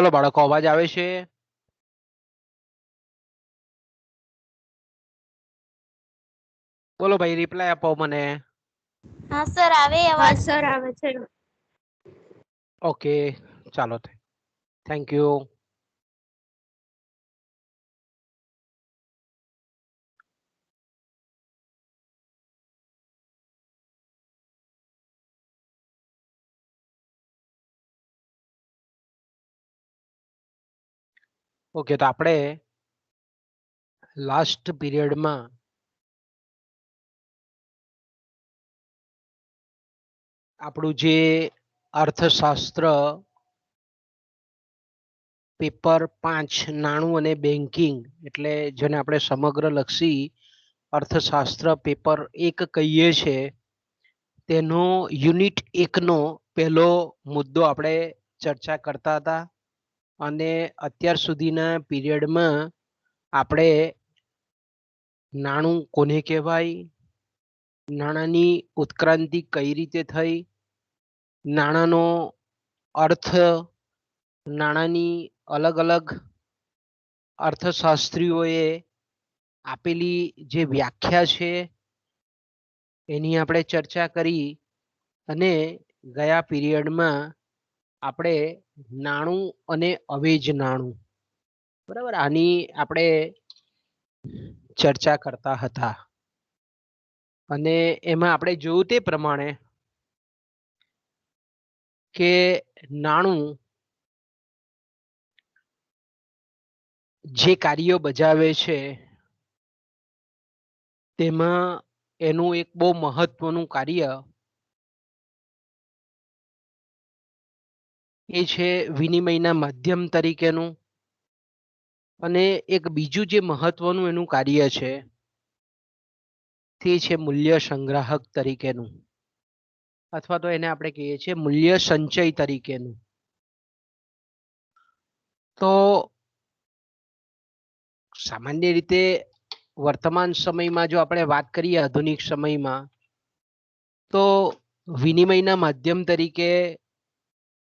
બોલો બાળકો, અવાજ આવે છે? બોલો ભાઈ, રિપ્લાય આપો મને. હા સર, આવે અવાજ? હા સર, આવે છે. ઓકે, ચાલો, થેન્ક યુ. ઓકે, તો આપણે લાસ્ટ પીરિયડમાં આપણું જે અર્થશાસ્ત્ર પેપર 5 નાણું અને બેન્કિંગ, એટલે જેને આપણે સમગ્ર લક્ષી અર્થશાસ્ત્ર પેપર 1 કહીએ છે, તેનો યુનિટ 1 નો પહેલો મુદ્દો આપણે ચર્ચા કરતા હતા. અને અત્યાર સુધીના પીરિયડમાં આપણે નાણું કોને કહેવાય, નાણાંની ઉત્ક્રાંતિ કઈ રીતે થઈ, નાણાંનો અર્થ, નાણાંની અલગ અલગ અર્થશાસ્ત્રીઓએ આપેલી જે વ્યાખ્યા છે એની આપણે ચર્ચા કરી. અને ગયા પીરિયડમાં આપણે નાણું અને અવેજ નાણું, બરાબર, આની આપણે ચર્ચા કરતા હતા. અને એમાં આપણે જોયું તે પ્રમાણે કે નાણું જે કાર્ય બજાવે છે તેમાં એનું એક બહુ મહત્વનું કાર્ય એ છે વિનિમયના માધ્યમ તરીકેનું. અને એક બીજું જે મહત્વનું એનું કાર્ય છે તે છે મૂલ્ય સંગ્રાહક તરીકેનું, અથવા તો એને આપણે કહીએ છીએ મૂલ્ય સંચય તરીકેનું. તો સામાન્ય રીતે વર્તમાન સમયમાં જો આપણે વાત કરીએ, આધુનિક સમયમાં, તો વિનિમયના માધ્યમ તરીકે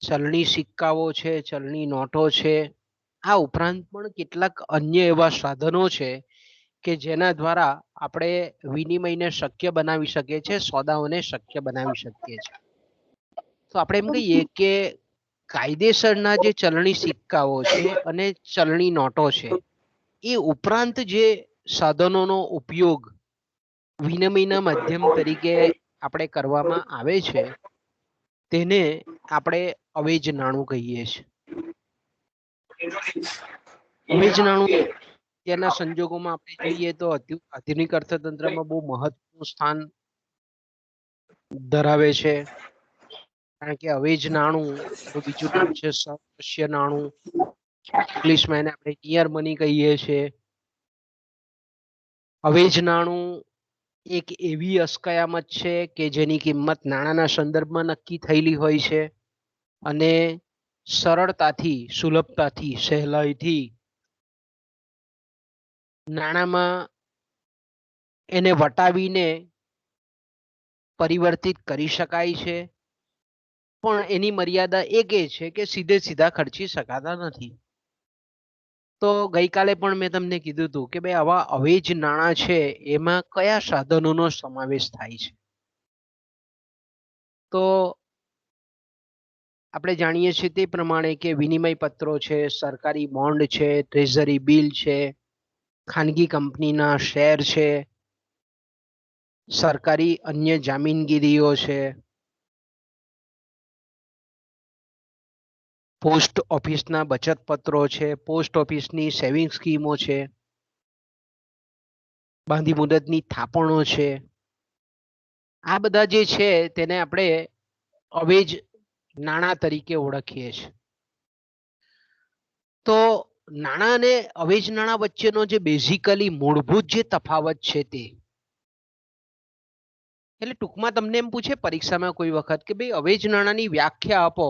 ચલણી સિક્કાઓ છે, ચલણી નોટો છે. આ ઉપરાંત પણ કેટલાક અન્ય એવા સાધનો છે કે જેના દ્વારા આપણે વિનિમયને શક્ય બનાવી શકીએ છીએ, સોદાઓને શક્ય બનાવી શકીએ છીએ. તો આપણે એમ કહીએ કે કાયદેસરના જે ચલણી સિક્કાઓ છે અને ચલણી નોટો છે, એ ઉપરાંત જે સાધનોનો ઉપયોગ વિનિમયના માધ્યમ તરીકે આપણે કરવામાં આવે છે તેને આપણે અવેજ નાણું કહીએ છીએ. અવેજ નાણું અત્યારના સંજોગોમાં આપણે જોઈએ તો આધુનિક અર્થતંત્રમાં બહુ મહત્વનું સ્થાન ધરાવે છે. કારણ કે અવેજ નાણું નું બીજું નામ છે સાપેક્ષ નાણું, ઇંગ્લિશમાં એને આપણે નિયર મની કહીએ છીએ. અવેજ નાણું એક એવી અસ્કયામત છે કે જેની કિંમત નાણાંના સંદર્ભમાં નક્કી થયેલી હોય છે અને સરળતાથી, સુલભતાથી, સહેલાઈથી નાણાંમાં એને વટાવીને પરિવર્તિત કરી શકાય છે. પણ એની મર્યાદા એક એ છે કે સીધે સીધા ખર્ચી શકાતા નથી. તો ગઈકાલે પણ મેં તમને કીધું હતું કે ભાઈ આવા અવેજ નાણાં છે એમાં કયા સાધનોનો સમાવેશ થાય છે. તો આપણે જાણીએ છીએ તે પ્રમાણે કે વિનિમય પત્રો છે, સરકારી બોન્ડ છે, ટ્રેઝરી બિલ છે, ખાનગી કંપનીના શેર છે, સરકારી અન્ય જામીનગીરીઓ છે, પોસ્ટ ઓફિસના બચત પત્રો છે, પોસ્ટ ઓફિસની સેવિંગ સ્કીમો છે, બાંધી મુદતની થાપણો છે. આ બધા જે છે તેને આપણે અવેજ નાણાં તરીકે ઓળખીએ છીએ. તો નાણાં અને અવેજ નાણાં વચ્ચેનો જે બેઝિકલી મૂળભૂત જે તફાવત છે તે, એટલે ટૂંકમાં તમને એમ પૂછે પરીક્ષામાં કોઈ વખત કે ભાઈ અવેજ નાણાંની વ્યાખ્યા આપો,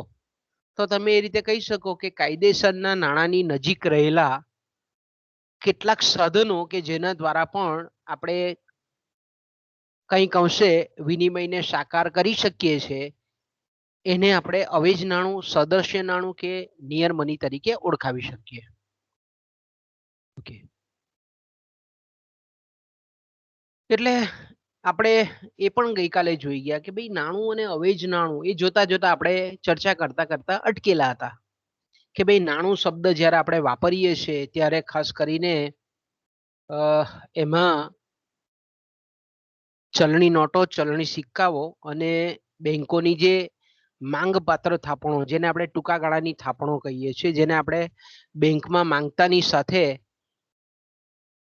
તો તમે એ રીતે કહી શકો કે કાયદેસરના નાણાંની નજીક રહેલા કેટલાક સાધનો કે જેના દ્વારા પણ આપણે કંઈક અંશે વિનિમયને સાકાર કરી શકીએ છીએ એને આપણે અવેજ નાણું, સદસ્ય નાણું કે નિયર મની તરીકે ઓળખાવી શકીએ. ઓકે, એટલે આપણે એ પણ ગઈકાલે જોઈ ગયા કે ભાઈ નાણું અને અવેજ નાણું એ જોતા જોતા આપણે ચર્ચા કરતા કરતા અટકેલા હતા કે ભાઈ નાણું શબ્દ જ્યારે આપણે વાપરીએ છીએ ત્યારે ખાસ કરીને એમાં ચલણી નોટો, ચલણી સિક્કાઓ અને બેંકોની જે માંગપાત્ર થાપણો, જેને આપણે ટૂંકા ગાળાની થાપણો કહીએ છીએ, જેને આપણે બેંકમાં માંગતાની સાથે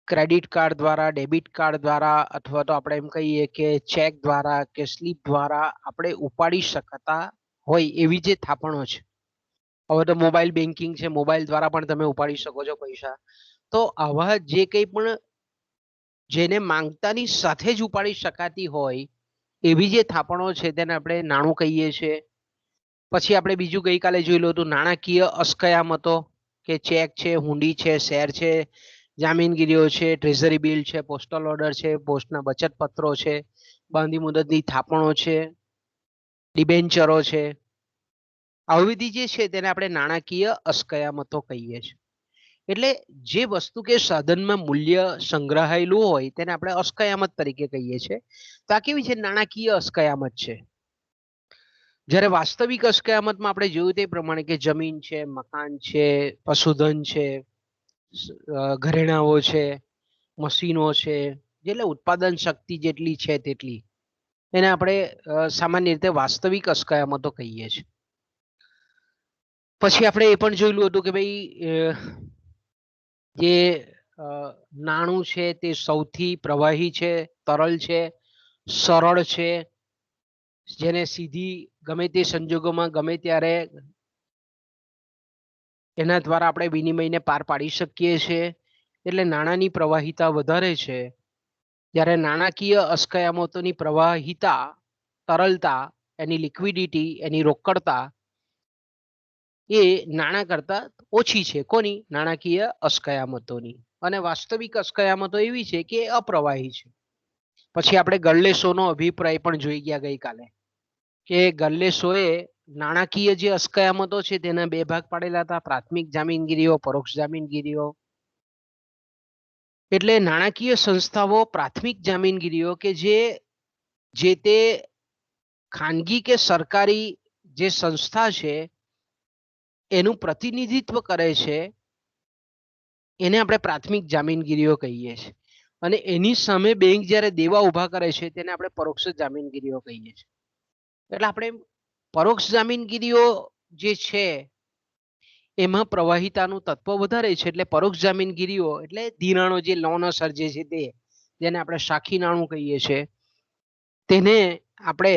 ક્રેડિટ કાર્ડ દ્વારા, ડેબિટ કાર્ડ દ્વારા અથવા તો આપણે એમ કહીએ કે ચેક દ્વારા કે સ્લીપ દ્વારા આપણે ઉપાડી શકતા હોય એવી જે થાપણો છે. હવે તો મોબાઈલ બેન્કિંગ છે, મોબાઈલ દ્વારા પણ તમે ઉપાડી શકો છો પૈસા. તો આવા જે કંઈ પણ જેને માંગતાની સાથે જ ઉપાડી શકાતી હોય એવી જે થાપણો છે તેને આપણે નાણું કહીએ છીએ. પછી આપણે બીજું ગઈકાલે જોયેલું હતું નાણાકીય અસ્કયામતો, કે ચેક છે, હુંડી છે, શેર છે, જામીનગીરીઓ છે, ટ્રેઝરી બિલ છે, પોસ્ટલ ઓર્ડર છે, પોસ્ટના બચત પત્રો છે, બાંધી મુદતની થાપણો છે, ડિબેન્ચરો છે. આવી બધી જે છે તેને આપણે નાણાકીય અસ્કયામતો કહીએ છીએ. એટલે જે વસ્તુ કે સાધનમાં મૂલ્ય સંગ્રહાયેલું હોય તેને આપણે અસ્કયામત તરીકે કહીએ છીએ. તો આ કેવી છે? નાણાકીય અસ્કયામત છે. જ્યારે વાસ્તવિક અસ્કયામતમાં આપણે જોયું તે પ્રમાણે કે જમીન છે, મકાન છે, પશુધન છે, ઘરેણાઓ છે, મશીનો છે, એટલે ઉત્પાદન શક્તિ જેટલી છે તેટલી, એને આપણે સામાન્ય રીતે વાસ્તવિક અસ્કયામતો કહીએ છીએ. પછી આપણે એ પણ જોયેલું હતું કે ભાઈ જે નાણું છે તે સૌથી પ્રવાહી છે, તરલ છે, સરળ છે, જેને સીધી ગમે તે સંજોગોમાં ગમે ત્યારે એના દ્વારા આપણે વિનિમયને પાર પાડી શકીએ છીએ. એટલે નાણાંની પ્રવાહિતા વધારે છે જ્યારે નાણાકીય અસ્કયામતોની પ્રવાહિતા, તરલતા, એની લિક્વિડિટી, એની રોકડતા એ નાણાં કરતા ઓછી છે. કોની? નાણાકીય અસ્કયામતોની. અને વાસ્તવિક અસ્કયામતો એવી છે કે અપ્રવાહી છે. પછી આપણે ગલ્લેસોનો અભિપ્રાય પણ જોઈ ગયા ગઈકાલે કે ગલ્લેસોએ નાણાકીય જે અસ્કયામતો છે તેના બે ભાગ પાડેલા હતા: પ્રાથમિક જામીનગીરીઓ, પરોક્ષ જામીનગીરીઓ. એટલે નાણાકીય સંસ્થાઓ પ્રાથમિક જામીનગીરીઓ કે જે તે ખાનગી કે સરકારી જે સંસ્થા છે એનું પ્રતિનિધિત્વ કરે છે, એને આપણે પ્રાથમિક જામીનગીરીઓ કહીએ છીએ. અને એની સામે બેંક જ્યારે દેવા ઉભા કરે છે તેને આપણે પરોક્ષ જામીનગીરીઓ કહીએ છીએ. એટલે આપણે પરોક્ષ જામીનગીરીઓ જે છે એમાં પ્રવાહિતાનું તત્વ વધારે છે. એટલે પરોક્ષ જામીનગીરીઓ એટલે ધિરાણો, જે લોન સર્જે છે તે, જેને આપણે સાખી નાણું કહીએ છીએ, તેને આપણે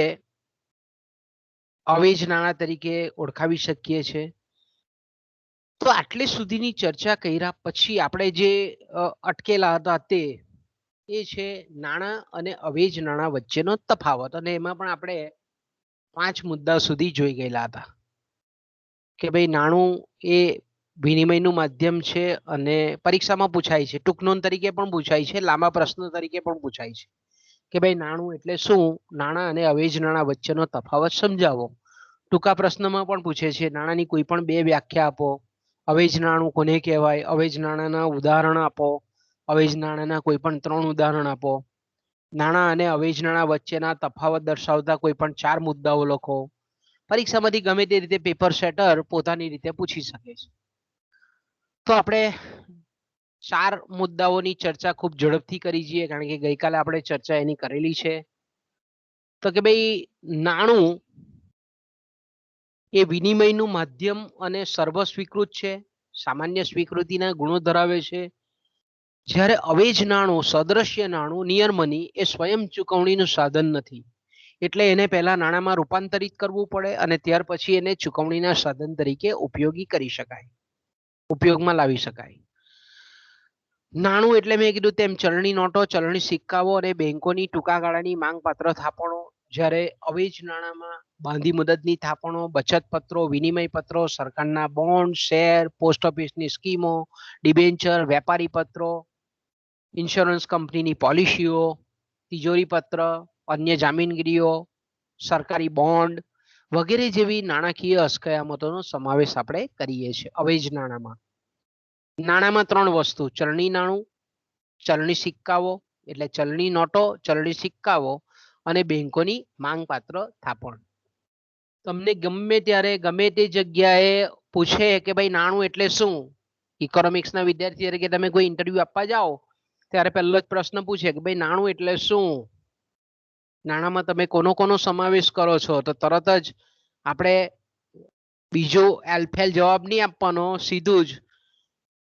અવેજ નાણાં તરીકે ઓળખાવી શકીએ છીએ. તો આટલે સુધીની ચર્ચા કર્યા પછી આપણે જે અટકેલા હતા તે એ છે નાણાં અને અવેજ નાણાં વચ્ચેનો તફાવત. અને એમાં પણ આપણે 5 મુદ્દા સુધી જોઈ ગયેલા હતા કે ભાઈ નાણું એ વિનિમયનું માધ્યમ છે અને પરીક્ષામાં પૂછાય છે, ટૂંક નોંધ તરીકે પણ પૂછાય છે, લાંબા પ્રશ્ન તરીકે પણ પૂછાય છે કે ભાઈ નાણું એટલે શું, નાણાં અને અવેજ નાણાં વચ્ચેનો તફાવત સમજાવો. ટૂંકા પ્રશ્નમાં પણ પૂછે છે નાણાંની કોઈ પણ 2 વ્યાખ્યા આપો, અવેજ નાણું કોને કહેવાય, અવેજ નાણાંના ઉદાહરણ આપો, અવેજ નાણાંના કોઈ પણ 3 ઉદાહરણ આપો, નાણાં અને અવેજ નાણાં વચ્ચેના તફાવત દર્શાવતા કોઈ પણ 4 મુદ્દાઓ લખો. પરીક્ષામાંથી ગમે તે રીતે પેપર સેટર પોતાની રીતે પૂછી શકે છે. તો આપણે 4 મુદ્દાઓની ચર્ચા ખૂબ ઝડપથી કરી જઈએ, કારણ કે ગઈકાલે આપણે ચર્ચા એની કરેલી છે. તો કે ભાઈ નાણું એ વિનિમયનું માધ્યમ અને સર્વ સ્વીકૃત છે, સામાન્ય સ્વીકૃતિના ગુણો ધરાવે છે. જ્યારે અવેજ નાણું, સદ્રશ્ય નાણું, નિયર મની એ સ્વયં ચૂકવણીનું સાધન નથી. એટલે એને પહેલા નાણાંમાં રૂપાંતરિત કરવું પડે અને ત્યાર પછી એને ચૂકવણીના સાધન તરીકે ઉપયોગી કરી શકાય, ઉપયોગમાં લાવી શકાય. નાણું એટલે મેં કીધું તેમ ચલણી નોટો, ચલણી સિક્કાઓ અને બેંકોની ટૂંકા ગાળાની માંગપાત્ર થાપણો. જ્યારે અવેજ નાણાંમાં બાંધી મુદતની થાપણો, બચત પત્રો, વિનિમય પત્રો, સરકારના બોન્ડ, શેર, પોસ્ટ ઓફિસની સ્કીમો, ડિબેન્ચર, વેપારી પત્રો, ઇન્સ્યોરન્સ કંપનીની પોલિસીઓ, તિજોરી પત્ર, અન્ય જામીનગીરીઓ, સરકારી બોન્ડ વગેરે જેવી નાણાકીય અસ્કયામતોનો સમાવેશ આપણે કરીએ છીએ અવેજ નાણાંમાં. નાણાંમાં ત્રણ વસ્તુ: ચલણી નાણું, ચલણી સિક્કાઓ એટલે ચલણી નોટો, ચલણી સિક્કાઓ અને બેંકોની માંગપાત્ર થાપણ. તમને ગમે ત્યારે ગમે તે જગ્યાએ પૂછે કે ભાઈ નાણું એટલે શું, ઇકોનોમિક્સના વિદ્યાર્થી તરીકે તમે કોઈ ઇન્ટરવ્યુ આપવા જાઓ ત્યારે પહેલો જ પ્રશ્ન પૂછે કે ભાઈ નાણું એટલે શું, નાણાંમાં તમે કોનો સમાવેશ કરો છો, તો તરત જ આપણે બીજો એલ્ફેલ જવાબ નહીં આપવાનો, સીધું જ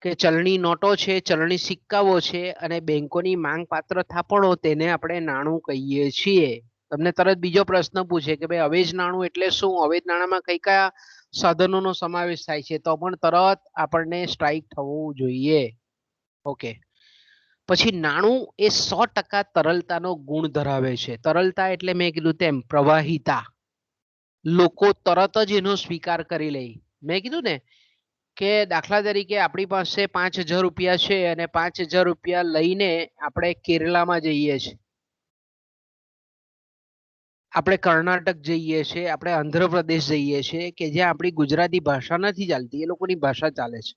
કે ચલણી નોટો છે, ચલણી સિક્કાઓ છે અને બેંકોની માંગપાત્ર થાપણો, તેને આપણે નાણું કહીએ છીએ. તમને તરત બીજો પ્રશ્ન પૂછે કે ભાઈ અવેજ નાણું એટલે શું, અવેજ નાણાંમાં કઈ કયા સાધનોનો સમાવેશ થાય છે, તો પણ તરત આપણને સ્ટ્રાઇક થવું જોઈએ. ઓકે. પછી નાણું એ 100% તરલતાનો ગુણ ધરાવે છે. તરલતા એટલે મેં કીધું તેમ પ્રવાહિતા. લોકો તરત જ એનો સ્વીકાર કરી લે. મેં કીધું ને કે દાખલા તરીકે આપણી પાસે 5,000 રૂપિયા છે અને 5,000 રૂપિયા લઈને આપણે કેરલામાં જઈએ છીએ, આપણે કર્ણાટક જઈએ છીએ, આપણે આંધ્રપ્રદેશ જઈએ છીએ કે જ્યાં આપણી ગુજરાતી ભાષા નથી ચાલતી, એ લોકોની ભાષા ચાલે છે,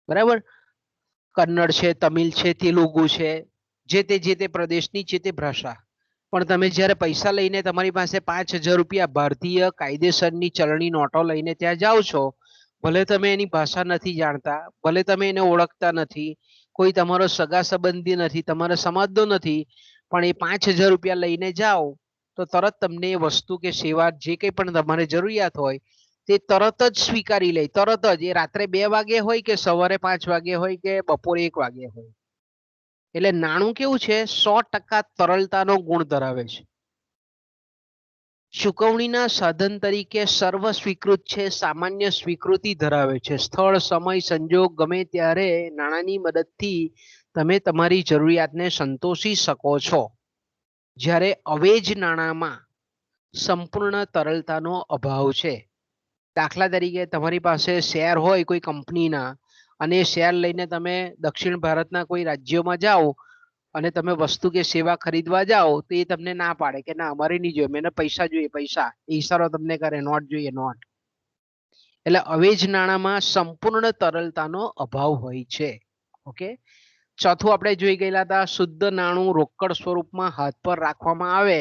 બરાબર. કન્નડ છે, તમિલ છે, તેલુગુ છે, જે તે પ્રદેશની જે તે ભાષા. પણ તમે જ્યારે પૈસા લઈને તમારી પાસે 5,000 રૂપિયા ભારતીય કાયદેસરની ચલણી નોટો લઈને ત્યાં જાઓ છો, ભલે તમે એની ભાષા નથી જાણતા, ભલે તમે એને ઓળખતા નથી, કોઈ તમારો સગા સંબંધી નથી, તમારા સમાજનો નથી, પણ એ 5,000 રૂપિયા લઈને જાઓ તો તરત તમને એ વસ્તુ કે સેવા જે કંઈ પણ તમારે જરૂરિયાત હોય તે તરત જ સ્વીકારી લે. તરત જ, એ રાત્રે 2 વાગે હોય કે સવારે 5 વાગે હોય કે બપોરે 1 વાગે હોય. એટલે નાણું કેવું છે, 100% તરલતાનો ગુણ ધરાવે છે. ચુકવણીના સાધન તરીકે સર્વ સ્વીકૃત છે, સામાન્ય સ્વીકૃતિ ધરાવે છે. સ્થળ, સમય, સંજોગ ગમે ત્યારે નાણાંની મદદથી તમે તમારી જરૂરિયાતને સંતોષી શકો છો. જ્યારે અવેજ નાણાંમાં સંપૂર્ણ તરલતાનો અભાવ છે. દાખલા તરીકે તમારી પાસે શેર હોય કોઈ કંપનીના અને એ શેર લઈને તમે દક્ષિણ ભારતના કોઈ રાજ્યોમાં જાઓ અને તમે વસ્તુ કે સેવા ખરીદવા જાઓ તો એ તમને ના પાડે કે ના અમારે નહીં જોઈએ, મને પૈસા જોઈએ, પૈસા. એ ઈશારો તમને કરે, નોટ જોઈએ, નોટ. એટલે અવેજ નાણાંમાં સંપૂર્ણ તરલતાનો અભાવ હોય છે. ઓકે. ચોથું આપણે જોઈ ગયેલા હતા, શુદ્ધ નાણું રોકડ સ્વરૂપમાં હાથ પર રાખવામાં આવે.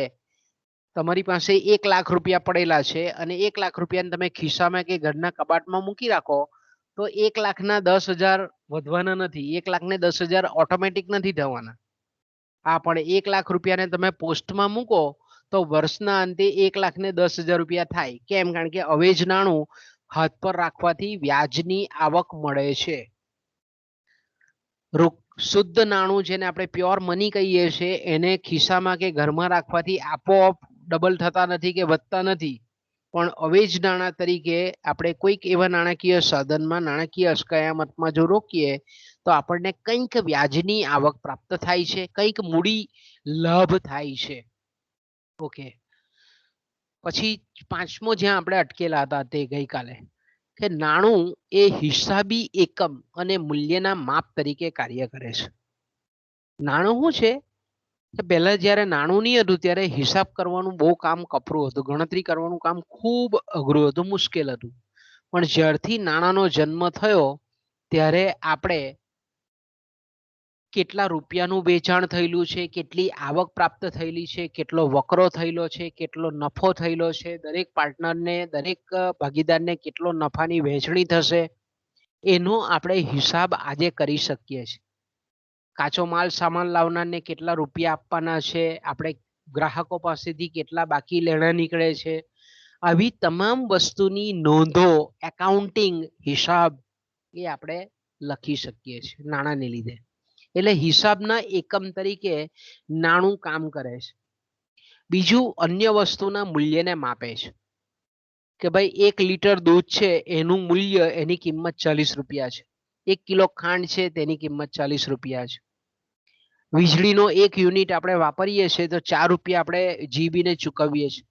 તમારી પાસે 1 લાખ રૂપિયા પડેલા છે અને 1 લાખ રૂપિયાને તમે ખિસ્સામાં કે ઘરના કબાટમાં મૂકી રાખો તો 1 લાખના 10,000 વધવાના નથી, 1 લાખને 10,000 ઓટોમેટિક નથી થવાના. હા, પણ 1 લાખ રૂપિયાને તમે પોસ્ટમાં મૂકો તો વર્ષના અંતે 1 લાખને 10,000 રૂપિયા થાય. કેમ? કારણ કે અવેજ નાણું હાથ પર રાખવાથી વ્યાજની આવક મળે છે. શુદ્ધ નાણું જેને આપણે પ્યોર મની કહીએ છીએ, એને ખિસ્સામાં કે ઘરમાં રાખવાથી આપોઆપ ડબલ થતા નથી કે વધતા નથી. પણ અવેજ નાણાં તરીકે આપણે કોઈક એવા નાણાકીય સાધનમાં, નાણાકીય અસ્કયામતમાં જો રોકીએ તો આપણને કંઈક વ્યાજની આવક પ્રાપ્ત થાય છે, કંઈક મૂડી લાભ થાય છે. ઓકે. પછી પાંચમો જ્યાં આપણે અટકેલા હતા તે ગઈકાલે, કે નાણું એ હિસાબી એકમ અને મૂલ્યના માપ તરીકે કાર્ય કરે છે. નાણું શું છે કે પહેલા જ્યારે નાણું નહીં હતું ત્યારે હિસાબ કરવાનું બહુ કામ કપરું હતું, ગણતરી કરવાનું કામ ખૂબ અઘરું હતું, મુશ્કેલ હતું. પણ જ્યારથી નાણાંનો જન્મ થયો ત્યારે આપણે કેટલા રૂપિયાનું વેચાણ થયેલું છે, કેટલી આવક પ્રાપ્ત થયેલી છે, કેટલો વકરો થયેલો છે, કેટલો નફો થયેલો છે, દરેક પાર્ટનરને, દરેક ભાગીદારને કેટલો નફાની વહેંચણી થશે, એનો આપણે હિસાબ આજે કરી શકીએ છીએ. કાચો માલ સામાન લાવનારને કેટલા રૂપિયા આપવાના છે, આપણે ગ્રાહકો પાસેથી કેટલા બાકી લેણા નીકળે છે, આવી તમામ વસ્તુની નોંધો, એકાઉન્ટિંગ, હિસાબ એ આપણે લખી શકીએ છીએ નાણાંને લીધે. એટલે હિસાબના એકમ તરીકે નાણું કામ કરે છે. બીજું, અન્ય વસ્તુના મૂલ્યને માપે છે. કે ભાઈ 1 લીટર દૂધ છે એનું મૂલ્ય, એની કિંમત 40 રૂપિયા છે. 1 કિલો ખાંડ છે તેની કિંમત 40 રૂપિયા છે. વીજળીનો 1 યુનિટ આપણે વાપરીએ છીએ તો 4 રૂપિયા આપણે જીબીને ચૂકવીએ છીએ.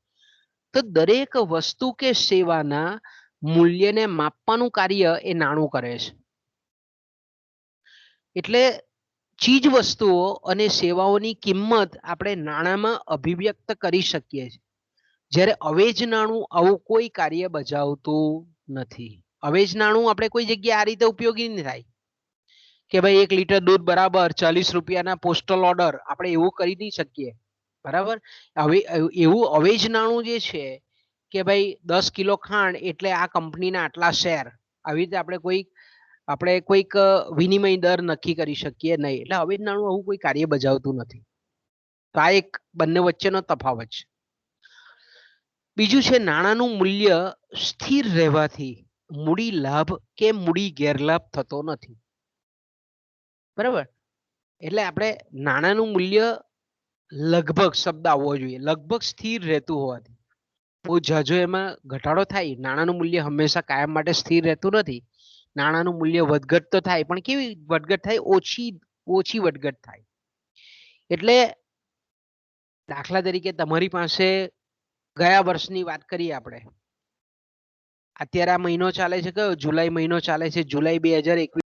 તો દરેક વસ્તુ કે સેવાના મૂલ્યને માપવાનું કાર્ય એ નાણું કરે છે. એટલે ચીજ વસ્તુઓ અને સેવાઓની કિંમત આપણે નાણાંમાં અભિવ્યક્ત કરી શકીએ છીએ. જ્યારે અવેજ નાણું આવું કોઈ કાર્ય બજાવતું નથી. અવેજ નાણું આપણે કોઈ જગ્યાએ આ રીતે ઉપયોગી નહીં થાય કે ભાઈ 1 લીટર દૂધ બરાબર 40 રૂપિયાના પોસ્ટલ ઓર્ડર, આપણે એવું કરી નહીં શકીએ. બરાબર. હવે એવું અવેજ નાણું જે છે કે ભાઈ 10 કિલો ખાંડ એટલે આ કંપનીના આટલા શેર, આવી રીતે આપણે કોઈક વિનિમય દર નક્કી કરી શકીએ નહીં. એટલે અવેજ નાણું આવું કોઈ કાર્ય બજાવતું નથી. તો આ એક બંને વચ્ચેનો તફાવત છે. બીજું છે નાણાંનું મૂલ્ય સ્થિર રહેવાથી મૂડી લાભ કે મૂડી ગેરલાભ થતો નથી. બરાબર. એટલે આપણે નાણાંનું મૂલ્ય લગભગ શબ્દ આવવો જોઈએ, લગભગ સ્થિર રહેતું હોવાથી. બહુ જાજો એમાં ઘટાડો થાય, નાણાંનું મૂલ્ય હંમેશા કાયમ માટે સ્થિર રહેતું નથી. નાણાંનું મૂલ્ય વધઘટ તો થાય, પણ કેવી વધઘટ થાય? ઓછી વધઘટ થાય. એટલે દાખલા તરીકે તમારી પાસે ગયા વર્ષની વાત કરીએ આપણે, અત્યારે આ મહિનો ચાલે છે કયો? જુલાઈ મહિનો ચાલે છે. જુલાઈ 2021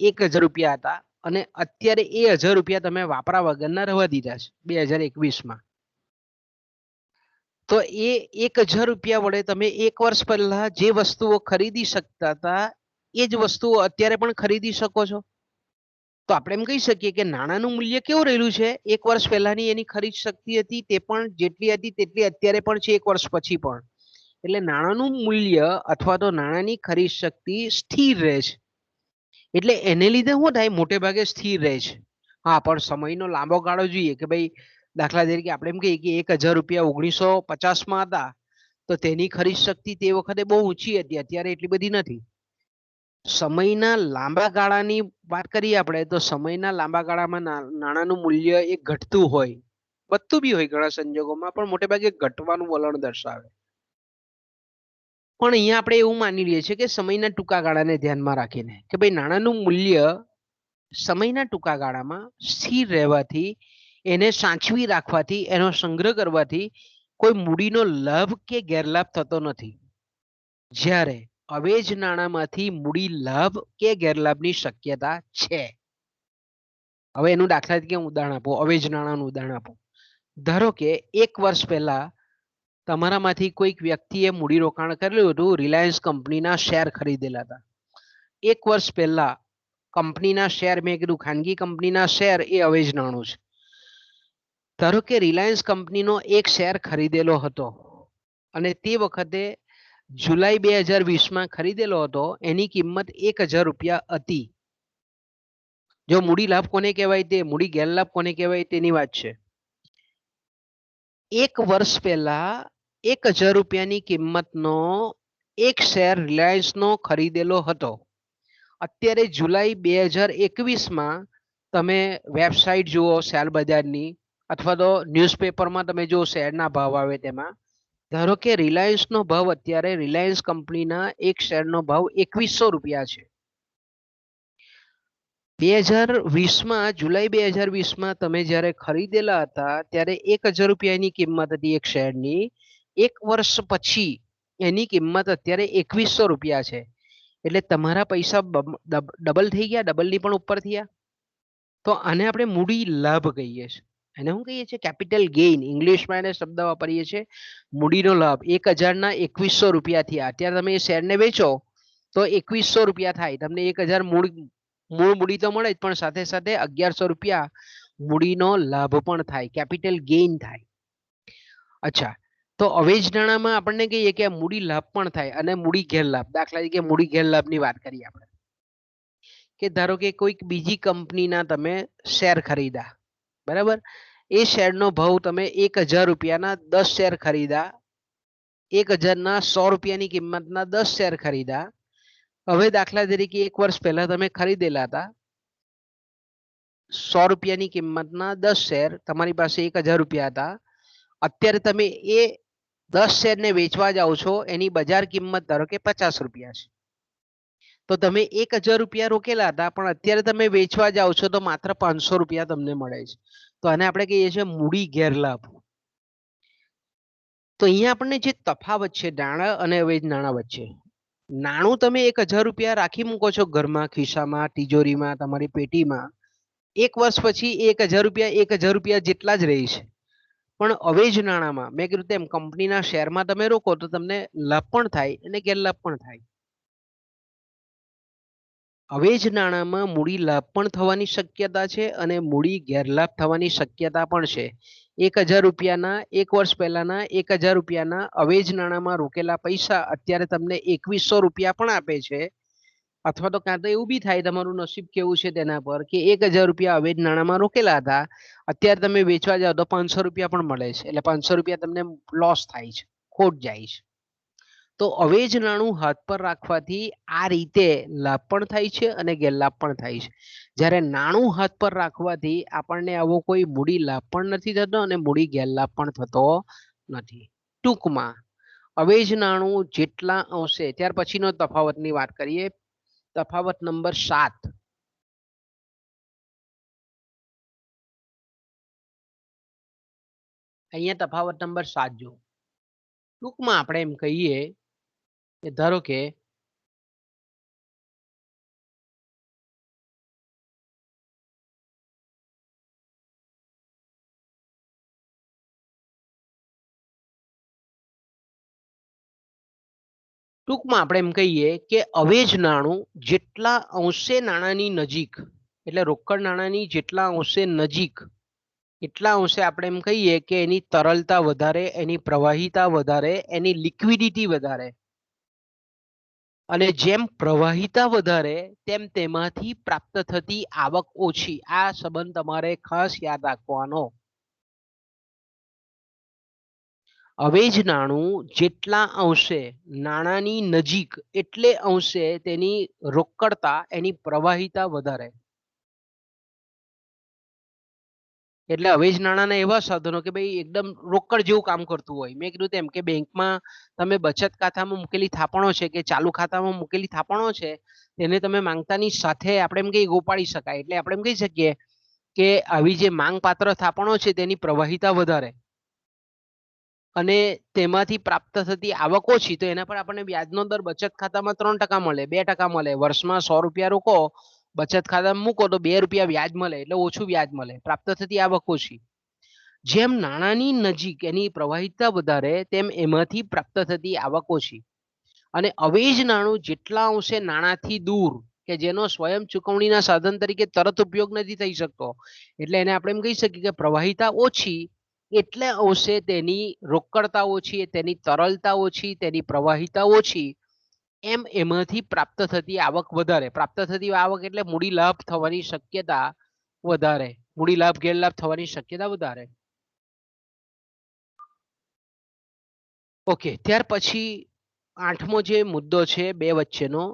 1,000 રૂપિયા હતા અને અત્યારે એ 1,000 રૂપિયા તમે વાપરા વગરના રહેવા દીધા છે 2021માં. તો એ 1,000 રૂપિયા વડે તમે 1 વર્ષ પહેલા જે વસ્તુઓ ખરીદી શકતા હતા એ જ વસ્તુઓ અત્યારે પણ ખરીદી શકો છો. તો આપણે એમ કહી શકીએ કે નાણાંનું મૂલ્ય કેવું રહેલું છે? 1 વર્ષ પહેલાની એની ખરીદ શક્તિ હતી તે પણ જેટલી હતી તેટલી અત્યારે પણ છે, 1 વર્ષ પછી પણ. એટલે નાણાંનું મૂલ્ય અથવા તો નાણાંની ખરીદ શક્તિ સ્થિર રહે છે. એટલે એને લીધે શું થાય? મોટે ભાગે સ્થિર રહે છે. હા, પણ સમયનો લાંબો ગાળો જોઈએ કે ભાઈ દાખલા તરીકે આપણે એમ કહીએ કે 1,000 રૂપિયા 1950માં હતા તો તેની ખરીદ શક્તિ તે વખતે બહુ ઊંચી હતી, અત્યારે એટલી બધી નથી. સમયના લાંબા ગાળાની વાત કરીએ આપણે તો સમયના લાંબા ગાળામાં નાણાંનું મૂલ્ય એ ઘટતું હોય, વધતું બી હોય ઘણા સંજોગોમાં, પણ મોટે ભાગે ઘટવાનું વલણ દર્શાવે. પણ અહીંયા આપણે એવું માની લઈએ છીએ કે સમયના ટૂંકા ગાળાને ધ્યાનમાં રાખીને કે ભાઈ નાણાંનું મૂલ્ય સમયના ટૂંકા ગાળામાં સ્થિર રહેવાથી, એને સાચવી રાખવાથી, એનો સંગ્રહ કરવાથી કોઈ મૂડીનો લાભ કે ગેરલાભ થતો નથી. જ્યારે અવેજ નાણાંમાંથી મૂડી લાભ કે ગેરલાભની શક્યતા છે. હવે એનું દાખલા તરીકે હું ઉદાહરણ આપું, અવેજ નાણાંનું ઉદાહરણ આપું. ધારો કે 1 વર્ષ પહેલા તમારામાંથી કોઈક વ્યક્તિએ મૂડીરોકાણ કરેલું હતું, રિલાયન્સ કંપનીના શેર ખરીદેલા હતા. 1 વર્ષ પહેલા કંપનીના શેર, મેં કીધું ખાનગી કંપનીના શેર એ અવેજ નાણું છે. ધારો કે રિલાયન્સ કંપનીનો એક શેર ખરીદેલો હતો અને તે વખતે જુલાઈ 2020માં ખરીદેલો હતો, એની કિંમત 1,000 રૂપિયા હતી. જો મૂડી લાભ કોને કહેવાય, તે મૂડી ગેરલાભ કોને કહેવાય તેની વાત છે. 1 વર્ષ પહેલા 1,000 રૂપિયાની કિંમતનો એક શેર રિલાયન્સનો ખરીદેલો હતો. અત્યારે જુલાઈ 2021માં તમે વેબસાઇટ જુઓ શેર બજારની અથવા તો ન્યૂઝપેપરમાં તમે જુઓ શેરના ભાવ આવે તેમાં, ધારો કે રિલાયન્સનો ભાવ અત્યારે રિલાયન્સ કંપનીના એક શેરનો ભાવ 2,100 રૂપિયા છે. 2020માં જુલાઈ 2020માં તમે જ્યારે ખરીદેલા હતા ત્યારે 1,000 રૂપિયાની કિંમત હતી એક શેરની. 1 વર્ષ પછી એની કિંમત અત્યારે 2,100 રૂપિયા છે. એટલે તમારા પૈસા ડબલ થઈ ગયા, ડબલની પણ ઉપર થયા. તો આને આપણે મૂડી લાભ કહીએ છીએ. એને શું કહીએ છીએ? Capital gain. ઇંગ્લિશમાં એને શબ્દ વાપરીએ છીએ મૂડીનો લાભ. 1,000ના 2,100 રૂપિયા થયા. અત્યારે તમે એ શેરને વેચો તો 2,100 રૂપિયા થાય. તમને 1,000 મૂળ મૂડી તો મળે જ, પણ સાથે સાથે 1,100 રૂપિયા મૂડીનો લાભ પણ થાય, કેપિટલ ગેઇન થાય. અચ્છા, તો અવેજ નાણાંમાં આપણને કહીએ કે મૂડી લાભ પણ થાય અને મૂડી ગેરલાભ. દાખલા તરીકે મૂડી ગેરલાભની વાત કરીએ આપણે કે ધારો કે કોઈક બીજી કંપનીના તમે શેર ખરીદા, બરાબર? એ શેરનો ભાવ તમે 1,000 રૂપિયાના 10 શેર ખરીદા, 1,000ના 100 રૂપિયાની કિંમતના 10 શેર ખરીદા. હવે દાખલા તરીકે 1 વર્ષ પહેલા તમે ખરીદેલા હતા 100 રૂપિયાની કિંમતના 10 શેર, તમારી પાસે 1,000 રૂપિયા હતા. અત્યારે તમે એ 10 શેરને વેચવા જાઓ છો, એની બજાર કિંમત ધારો કે 50 રૂપિયા છે. તો તમે 1,000 રૂપિયા રોકેલા હતા, પણ અત્યારે તમે વેચવા જાઓ છો તો માત્ર 500 રૂપિયા તમને મળે છે. તો આને આપણે કહીએ છીએ મૂડી ગેરલાભ. તો અહીંયા આપણને જે તફાવત છે નાણાં અને અવેજ નાણાં વચ્ચે, નાણું તમે 1000 રૂપિયા રાખી મૂકો છો ઘરમાં, ખિસ્સામાં, તિજોરીમાં, તમારી પેટીમાં. 1 વર્ષ પછી 1000 રૂપિયા 1000 રૂપિયા જેટલા જ રહે છે. પણ અવેજ નાણાંમાં મેં કીધું તેમ કંપનીના શેરમાં તમે રોકો તો તમને લાભ પણ થાય અને ગેરલાભ પણ થાય. અવેજ નાણાંમાં મૂડી લાભ પણ થવાની શક્યતા છે અને મૂડી ગેરલાભ થવાની શક્યતા પણ છે. 1000 રૂપિયાના 1 વર્ષ પહેલાના 1000 રૂપિયાના અવેજ નાણાંમાં રોકેલા પૈસા અત્યારે તમને 2100 રૂપિયા પણ આપે છે. અથવા તો કાં તો એવું બી થાય, તમારું નસીબ કેવું છે તેના પર, કે 1000 રૂપિયા અવેજ નાણાંમાં રોકેલા હતા, અત્યારે તમે વેચવા જાઓ તો 500 રૂપિયા પણ મળે છે. એટલે 500 રૂપિયા તમને લોસ થાય છે, ખોટ જાય છે. તો અવેજ નાણું હાથ પર રાખવાથી આ રીતે લાભ પણ થાય છે અને ગેરલાભ પણ થાય છે. જ્યારે નાણું હાથ પર રાખવાથી આપણને આવો કોઈ મૂડી લાભ પણ નથી થતો અને મૂડી ગેરલાભ પણ થતો નથી. ટૂંકમાં અવેજ નાણું જેટલા અંશે, ત્યાર પછીનો તફાવતની વાત કરીએ. તફાવત નંબર 7. અહીંયા તફાવત નંબર 7 જો. ટૂંકમાં આપણે એમ કહીએ કે ધારો કે ટૂંકમાં આપણે એમ કહીએ કે અવેજ નાણું જેટલા અંશે નાણાંની નજીક, એટલે રોકડ નાણાંની જેટલા અંશે નજીક, એટલા અંશે આપણે એમ કહીએ કે એની તરલતા વધારે, એની પ્રવાહિતા વધારે, એની લિક્વિડિટી વધારે. અને જેમ પ્રવાહિતા વધારે તેમ તેમાંથી પ્રાપ્ત થતી આવક ઓછી. આ સંબંધ તમારે ખાસ યાદ રાખવાનો. અવેજ નાણું જેટલા અંશે નાણાંની નજીક એટલે અંશે તેની રોકડતા, એની પ્રવાહિતા વધારે. એટલે અવેજ નાણાંના એવા સાધનો કે ભાઈ એકદમ રોકડ જેવું કામ કરતું હોય. મેં કીધું તેમ કે બેંકમાં તમે બચત ખાતામાં મૂકેલી થાપણો છે કે ચાલુ ખાતામાં મૂકેલી થાપણો છે, તેને તમે માંગતાની સાથે આપણે એમ કહીએ ગોપાડી શકાય. એટલે આપણે એમ કહી શકીએ કે આવી જે માંગ પાત્ર થાપણો છે તેની પ્રવાહિતા વધારે અને તેમાંથી પ્રાપ્ત થતી આવક ઓછી, તો એના પર આપણને વ્યાજનો દર બચત ખાતામાં 3% મળે, 2% મળે. વર્ષમાં 100 રૂપિયા રોકો બચત ખાતામાં મૂકો તો 2 રૂપિયા વ્યાજ મળે, એટલે ઓછું વ્યાજ મળે, પ્રાપ્ત થતી આવક ઓછી. જેમ નાણાંની નજીક એની પ્રવાહિતા વધારે તેમ એમાંથી પ્રાપ્ત થતી આવક ઓછી. અને અવેજ નાણું જેટલા અંશે નાણાંથી દૂર, કે જેનો સ્વયં ચૂકવણીના સાધન તરીકે તરત ઉપયોગ નથી થઈ શકતો, એટલે એને આપણે એમ કહી શકીએ કે પ્રવાહિતા ઓછી, એટલે અંશે તેની રોકડતા ઓછી, તેની તરલતા ઓછી, તેની પ્રવાહિતા ઓછી, એમ એમાંથી પ્રાપ્ત થતી આવક વધારે. પ્રાપ્ત થતી આવક એટલે મૂડી લાભ થવાની શક્યતા વધારે, મૂડી લાભ ગેરલાભ થવાની શક્યતા વધારે. ઓકે, ત્યાર પછી 8મો જે મુદ્દો છે બે વચ્ચેનો,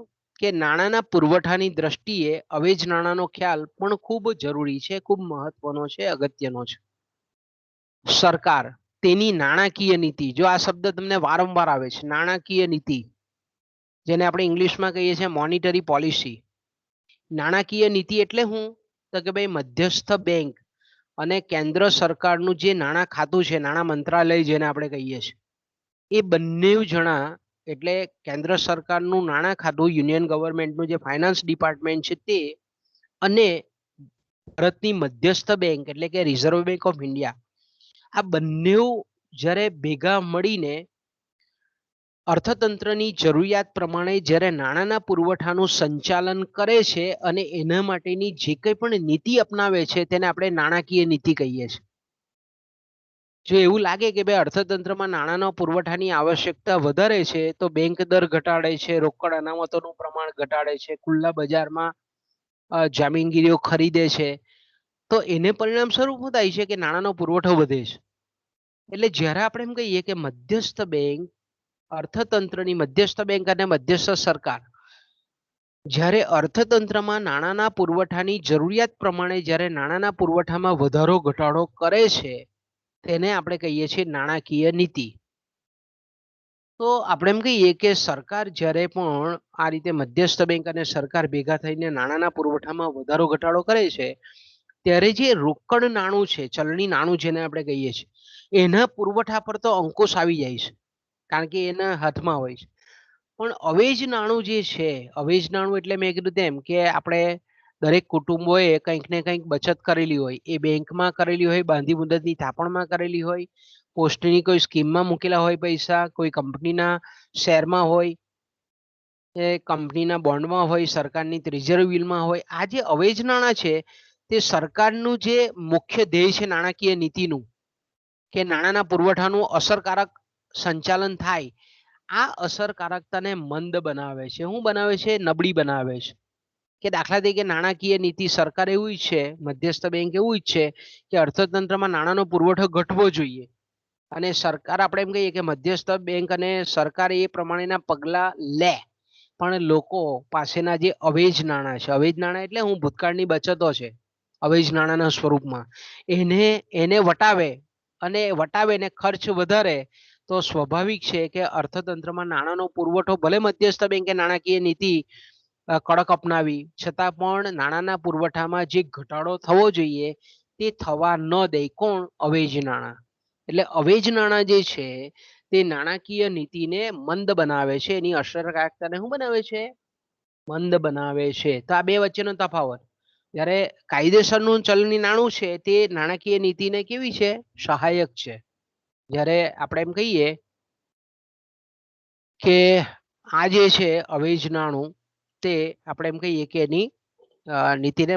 કે નાણાંના પુરવઠાની દ્રષ્ટિએ અવેજ નાણાંનો ખ્યાલ પણ ખૂબ જરૂરી છે, ખૂબ મહત્વનો છે, અગત્યનો છે. સરકાર તેની નાણાકીય નીતિ, જો આ શબ્દ તમને વારંવાર આવે છે, નાણાકીય નીતિ, જેને આપણે ઇંગ્લિશમાં કહીએ છીએ મોનિટરી પોલિસી. નાણાકીય નીતિ એટલે શું? તો કે ભાઈ મધ્યસ્થ બેંક અને કેન્દ્ર સરકારનું જે નાણાં ખાતું છે, નાણાં મંત્રાલય જેને આપણે કહીએ છીએ, એ બંને જણા, એટલે કેન્દ્ર સરકારનું નાણાં ખાતું, યુનિયન ગવર્મેન્ટનું જે ફાઇનાન્સ ડિપાર્ટમેન્ટ છે તે, અને ભારતની મધ્યસ્થ બેંક એટલે કે રિઝર્વ બેંક ઓફ ઇન્ડિયા, આ બંને જ્યારે ભેગા મળીને અર્થતંત્રની જરૂરિયાત પ્રમાણે જ્યારે નાણાંના પુરવઠાનું સંચાલન કરે છે અને એના માટેની જે કંઈ પણ નીતિ અપનાવે છે તેને આપણે નાણાકીય નીતિ કહીએ છીએ. જો એવું લાગે કે ભાઈ અર્થતંત્રમાં નાણાંનો પુરવઠાની આવશ્યકતા વધારે છે તો બેંક દર ઘટાડે છે, રોકડ અનામતોનું પ્રમાણ ઘટાડે છે, ખુલ્લા બજારમાં જામીનગીરીઓ ખરીદે છે, તો એને પરિણામ સ્વરૂપ શું થાય છે કે નાણાંનો પુરવઠો વધે છે. એટલે જ્યારે આપણે એમ કહીએ કે મધ્યસ્થ બેંક, અર્થતંત્રની મધ્યસ્થ બેંક અને મધ્યસ્થ સરકાર જ્યારે અર્થતંત્રમાં નાણાંના પુરવઠાની જરૂરિયાત પ્રમાણે જ્યારે નાણાંના પુરવઠામાં વધારો ઘટાડો કરે છે, તેને આપણે કહીએ છીએ નાણાકીય નીતિ. તો આપણે એમ કહીએ કે સરકાર જ્યારે પણ આ રીતે મધ્યસ્થ બેંક અને સરકાર ભેગા થઈને નાણાંના પુરવઠામાં વધારો ઘટાડો કરે છે, ત્યારે જે રોકડ નાણું છે, ચલણી નાણું જેને આપણે કહીએ છીએ, એના પુરવઠા પર તો અંકુશ આવી જાય છે, કારણ કે એના હાથમાં હોય છે. પણ અવેજ નાણું જે છે, અવેજ નાણું એટલે મેં કીધું તેમ કે આપણે દરેક કુટુંબોએ કંઈક ને કંઈક બચત કરેલી હોય, એ બેંકમાં કરેલી હોય, બાંધી મુદતની થાપણમાં કરેલી હોય, પોસ્ટની કોઈ સ્કીમમાં મૂકેલા હોય પૈસા, કોઈ કંપનીના શેરમાં હોય, એ કંપનીના બોન્ડમાં હોય, સરકારની રિઝર્વ બિલમાં હોય. આ જે અવેજ નાણાં છે તે સરકારનું જે મુખ્ય ધ્યેય છે નાણાકીય નીતિનું, કે નાણાંના પુરવઠાનું અસરકારક સંચાલન થાય, આ અસરકારકતાને મંદ બનાવે છે. શું બનાવે છે? નબળી બનાવે છે. કે દાખલા તરીકે નાણાકીય નીતિ સરકાર એવું ઈચ્છે, મધ્યસ્થ બેંક એવું ઈચ્છે કે અર્થતંત્રમાં નાણાંનો પુરવઠો ઘટવો જોઈએ, અને સરકાર આપણે એમ કહીએ કે મધ્યસ્થ બેંક અને સરકાર એ પ્રમાણેના પગલાં લે, પણ લોકો પાસેના જે અવેજ નાણાં છે, અવેજ નાણાં એટલે હું ભૂતકાળની બચતો છે અવેજ નાણાંના સ્વરૂપમાં, એને વટાવે, અને વટાવે ને ખર્ચ વધારે, તો સ્વાભાવિક છે કે અર્થતંત્રમાં નાણાંનો પુરવઠો ભલે મધ્યસ્થ બેંકે નાણાકીય નીતિ કડક અપનાવી છતાં પણ નાણાંના પુરવઠામાં જે ઘટાડો થવો જોઈએ તે થવા ન દે. કોણ? અવેજ નાણાં. એટલે અવેજ નાણાં જે છે તે નાણાકીય નીતિને મંદ બનાવે છે, એની અસરકારકતાને શું બનાવે છે? મંદ બનાવે છે. તો આ બે વચ્ચેનો તફાવત. જ્યારે કાયદેસરનું ચલણી નાણું છે તે નાણાકીય નીતિને કેવી છે? સહાયક છે. જ્યારે આપણે એમ કહીએ કે આ જે છે અવેજ નાણું, તે આપણે એમ કહીએ કે એની નીતિને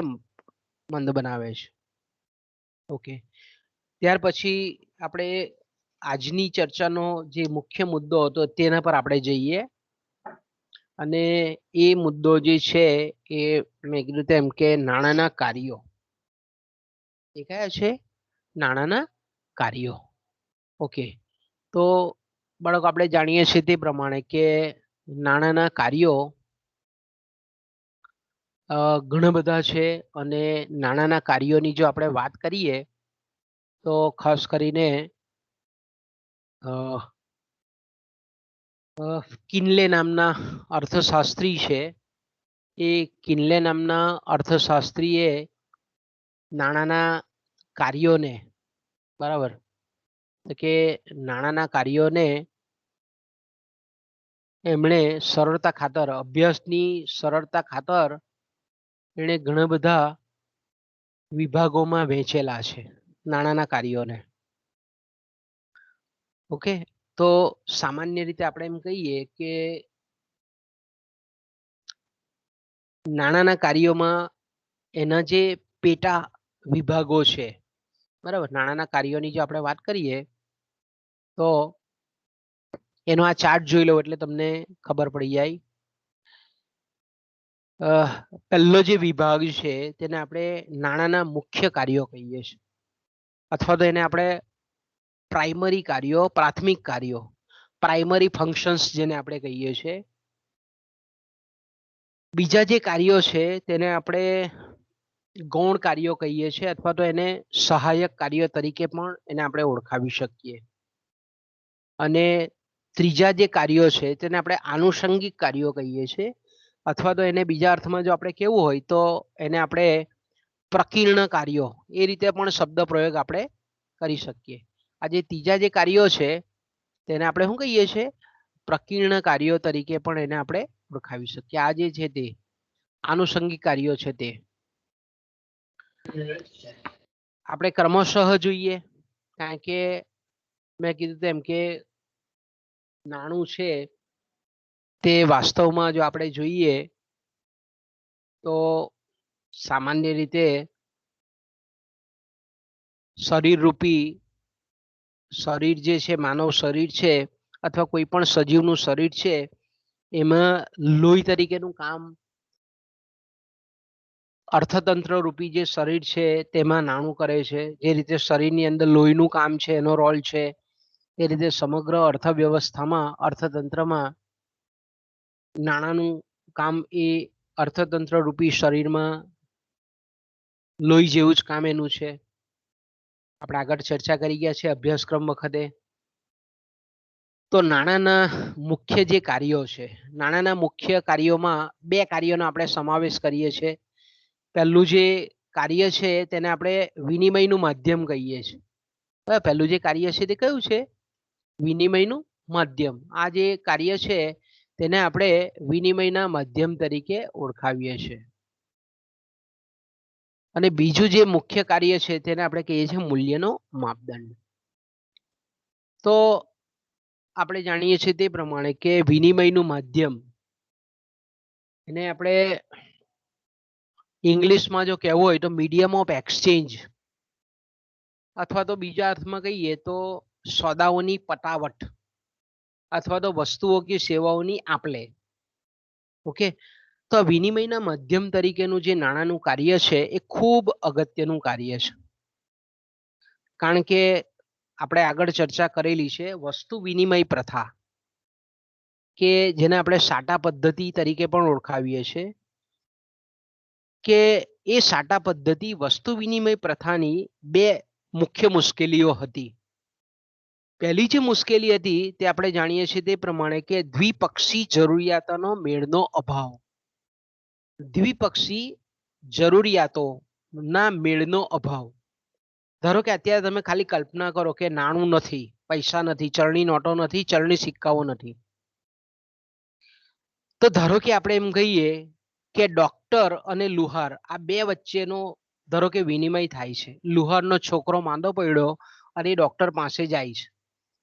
મંદ બનાવે છે. ઓકે, ત્યાર પછી આપણે આજની ચર્ચાનો જે મુખ્ય મુદ્દો હતો તેના પર આપણે જઈએ, અને એ મુદ્દો જે છે એ મેં કીધું તેમ કે નાણાંના કાર્યો. એ કયા છે? નાણાંના કાર્યો. ઓકે, તો બાળકો આપણે જાણીએ છીએ તે પ્રમાણે કે નાણાંના કાર્યો ઘણા બધા છે, અને નાણાંના કાર્યોની જો આપણે વાત કરીએ તો ખાસ કરીને કિનલે નામના અર્થશાસ્ત્રી છે, એ કિનલે નામના અર્થશાસ્ત્રીએ નાણાંના કાર્યોને, બરાબર, કે નાણાંના કાર્યોને એમણે સરળતા ખાતર, અભ્યાસની સરળતા ખાતર એણે ઘણા બધા વિભાગોમાં વહેંચેલા છે નાણાંના કાર્યોને. ઓકે, તો સામાન્ય રીતે આપણે એમ કહીએ કે નાણાંના કાર્યોમાં એના જે પેટા વિભાગો છે, બરાબર, નાણાંના કાર્યોની જો આપણે વાત કરીએ તો એનો આ ચાર્ટ જોઈ લો એટલે તમને ખબર પડી જાય. પહેલો જે વિભાગ છે તેને આપણે નાણાંના મુખ્ય કાર્યો કહીએ છીએ, અથવા તો એને આપણે પ્રાઇમરી કાર્યો, પ્રાથમિક કાર્યો, પ્રાઇમરી ફંક્શન્સ જેને આપણે કહીએ છીએ. બીજા જે કાર્યો છે તેને આપણે ગૌણ કાર્યો કહીએ છીએ, અથવા તો એને સહાયક કાર્યો તરીકે પણ એને આપણે ઓળખાવી શકીએ. અને ત્રીજા જે કાર્યો છે તેને આપણે આનુષંગિક કાર્યો કહીએ છીએ, અથવા તો એને બીજા અર્થમાં જો આપણે કેવું હોય તો એને આપણે પ્રકીર્ણ કાર્યો, એ રીતે પણ શબ્દ પ્રયોગ આપણે કરી શકીએ. આ જે ત્રીજા જે કાર્યો છે તેને આપણે શું કહીએ છીએ? પ્રકીર્ણ કાર્યો તરીકે પણ એને આપણે ઓળખાવી શકીએ. આ જે છે તે આનુષંગિક કાર્યો છે તે આપણે ક્રમશઃ જોઈએ, કારણ કે મેં કીધું તેમ કે નાણું છે તે વાસ્તવમાં જો આપણે જોઈએ તો સામાન્ય રીતે શરીરરૂપી શરીર જે છે, માનવ શરીર છે અથવા કોઈ પણ સજીવનું શરીર છે, એમાં લોહી તરીકેનું કામ અર્થતંત્ર રૂપી જે શરીર છે તેમાં નાણું કરે છે. જે રીતે શરીરની અંદર લોહીનું કામ છે, એનો રોલ છે, એ રીતે સમગ્ર અર્થવ્યવસ્થામાં, અર્થતંત્રમાં નાણાંનું કામ એ અર્થતંત્ર રૂપી શરીરમાં લોહી જેવું જ કામ એનું છે. આપણે આગળ ચર્ચા કરી ગયા છે અભ્યાસક્રમ વખતે. તો નાણાંના મુખ્ય જે કાર્યો છે, નાણાંના મુખ્ય કાર્યોમાં બે કાર્યોનો આપણે સમાવેશ કરીએ છીએ. પહેલું જે કાર્ય છે તેને આપણે વિનિમયનું માધ્યમ કહીએ છીએ. પહેલું જે કાર્ય છે તે કયું છે? વિનિમયનું માધ્યમ. આ જે કાર્ય છે તેને આપણે વિનિમયના માધ્યમ તરીકે ઓળખાવીએ છીએ. અને બીજું જે મુખ્ય કાર્ય છે તેને આપણે કહીએ છીએ મૂલ્યનો માપદંડ. તો આપણે જાણીએ છીએ તે પ્રમાણે કે વિનિમયનું માધ્યમ એને આપણે ઇંગ્લિશમાં જો કહેવું હોય તો મીડિયમ ઓફ એક્સચેન્જ, અથવા તો બીજા અર્થમાં કહીએ તો સોદાઓની પટાવટ અથવા તો વસ્તુઓ કે સેવાઓની આપલે. ઓકે, તો વિનિમયના માધ્યમ તરીકેનું જે નાણાંનું કાર્ય છે એ ખૂબ અગત્યનું કાર્ય છે. કારણ કે આપણે આગળ ચર્ચા કરેલી છે વસ્તુ વિનિમય પ્રથા, કે જેને આપણે સાટા પદ્ધતિ તરીકે પણ ઓળખાવીએ છીએ, કે એ સાટા પદ્ધતિ વસ્તુ વિનિમય પ્રથાની બે મુખ્ય મુશ્કેલીઓ હતી. પહેલી જે મુશ્કેલી હતી તે આપણે જાણીએ છીએ તે પ્રમાણે કે દ્વિપક્ષી જરૂરિયાતોનો મેળનો અભાવ. દ્વિપક્ષી જરૂરિયાતોના મેળનો અભાવ. ધારો કે અત્યારે તમે ખાલી કલ્પના કરો કે નાણું નથી, પૈસા નથી, ચલણી નોટો નથી, ચલણી સિક્કાઓ નથી. તો ધારો કે આપણે એમ કહીએ કે ડોક્ટર અને લુહાર આ બે વચ્ચેનો ધારો કે વિનિમય થાય છે. લુહારનો છોકરો માંદો પડ્યો અને એ ડોક્ટર પાસે જાય છે.